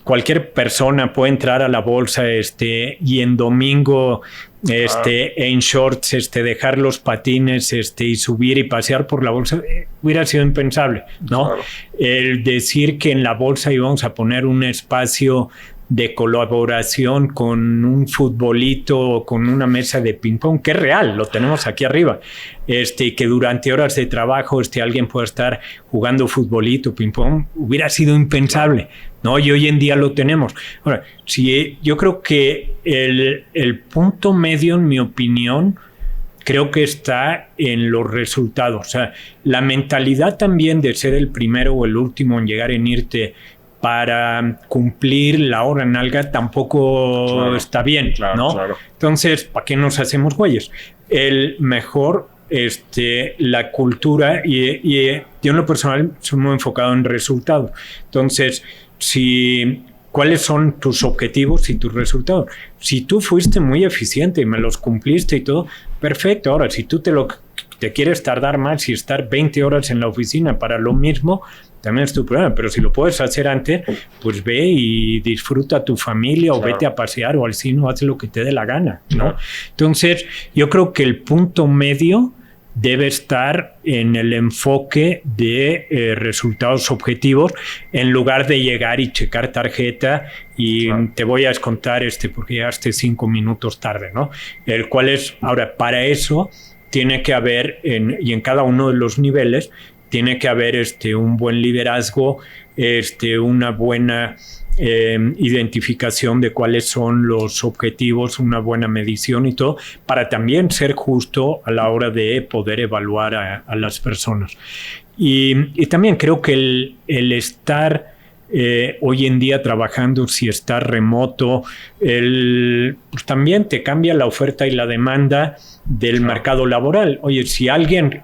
cualquier persona puede entrar a la bolsa y en domingo en shorts dejar los patines y subir y pasear por la bolsa, hubiera sido impensable, ¿no? Claro. El decir que en la bolsa íbamos a poner un espacio de colaboración con un futbolito o con una mesa de ping pong, que es real, lo tenemos aquí arriba, que durante horas de trabajo alguien pueda estar jugando futbolito, ping pong, hubiera sido impensable, ¿no? Y hoy en día lo tenemos. Ahora, sí, yo creo que el punto medio, en mi opinión, creo que está en los resultados. O sea, la mentalidad también de ser el primero o el último en llegar, en irte para cumplir la hora nalga, tampoco está bien, ¿no? Claro. Entonces, ¿para qué nos hacemos güeyes? El mejor, la cultura, y yo en lo personal soy muy enfocado en resultados. Entonces, ¿cuáles son tus objetivos y tus resultados? Si tú fuiste muy eficiente y me los cumpliste y todo, perfecto. Ahora, si tú te quieres tardar más y estar 20 horas en la oficina para lo mismo, también es tu problema. Pero si lo puedes hacer antes, pues ve y disfruta a tu familia, o vete a pasear o al cine, o haz lo que te dé la gana, ¿no? Entonces, yo creo que el punto medio debe estar en el enfoque de resultados objetivos, en lugar de llegar y checar tarjeta y te voy a descontar porque llegaste 5 minutos tarde, ¿no? El cual es, ahora, para eso tiene que haber, y en cada uno de los niveles, tiene que haber un buen liderazgo, una buena identificación de cuáles son los objetivos, una buena medición y todo, para también ser justo a la hora de poder evaluar a las personas. Y también creo que el estar hoy en día trabajando, si estás remoto, pues también te cambia la oferta y la demanda del mercado laboral. Oye, si alguien,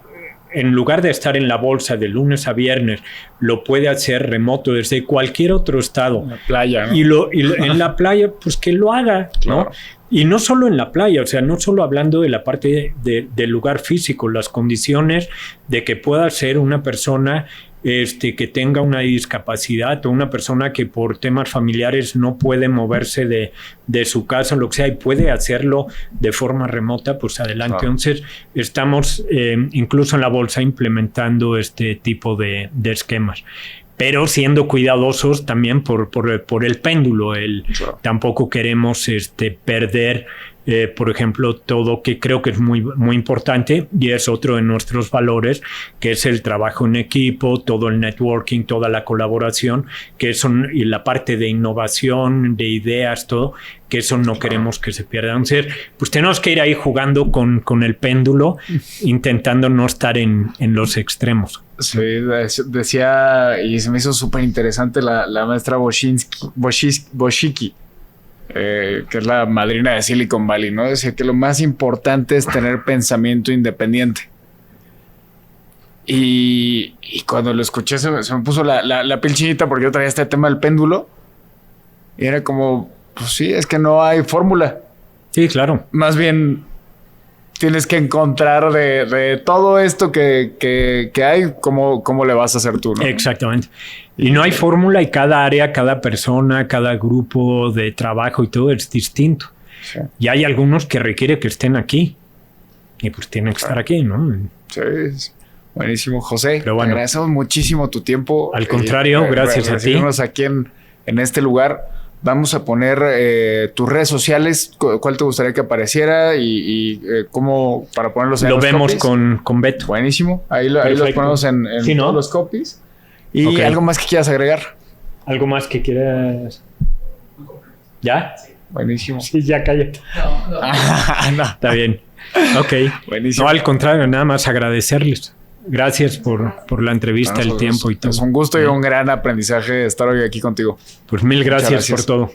en lugar de estar en la bolsa de lunes a viernes, lo puede hacer remoto desde cualquier otro estado. En la playa, ¿no? Y en la playa, pues que lo haga, ¿no? Claro. Y no solo en la playa, o sea, no solo hablando de la parte del lugar físico, las condiciones de que pueda ser una persona que tenga una discapacidad, o una persona que por temas familiares no puede moverse de su casa, lo que sea, y puede hacerlo de forma remota, pues adelante. Claro. Entonces, estamos incluso en la bolsa implementando este tipo de esquemas, pero siendo cuidadosos también por el péndulo. Claro. Tampoco queremos perder por ejemplo, todo que creo que es muy, muy importante y es otro de nuestros valores, que es el trabajo en equipo, todo el networking, toda la colaboración, que eso, y la parte de innovación, de ideas, todo, que eso no queremos que se pierda. Entonces, pues tenemos que ir ahí jugando con el péndulo, intentando no estar en los extremos. Sí, decía, y se me hizo súper interesante la maestra Boschicki, que es la madrina de Silicon Valley, ¿no? Decía que lo más importante es tener pensamiento independiente. Y cuando lo escuché se me puso la piel chinita porque yo traía este tema del péndulo. Y era como, pues sí, es que no hay fórmula. Sí, claro. Más bien tienes que encontrar de todo esto que hay, cómo le vas a hacer tú, ¿no? Exactamente. Y no hay fórmula y cada área, cada persona, cada grupo de trabajo y todo es distinto. Sí. Y hay algunos que requiere que estén aquí. Y pues tienen que estar aquí, ¿no? Sí. Buenísimo, José. Pero bueno, te agradecemos muchísimo tu tiempo. Al contrario, gracias a ti. Aquí en este lugar. Vamos a poner tus redes sociales, cuál te gustaría que apareciera y cómo para ponerlos en lo los vemos copies. con Beto. Buenísimo. Ahí los ponemos en ¿Sí, no? todos los copies. Y okay. ¿Algo más que quieras agregar? ¿Algo más que quieras? ¿Ya? Buenísimo. Sí, ya cállate. No. Está bien. Ok. Buenísimo. No, al contrario, nada más agradecerles. Gracias por la entrevista, el tiempo y todo. Es un gusto y un gran aprendizaje estar hoy aquí contigo. Pues mil gracias por todo.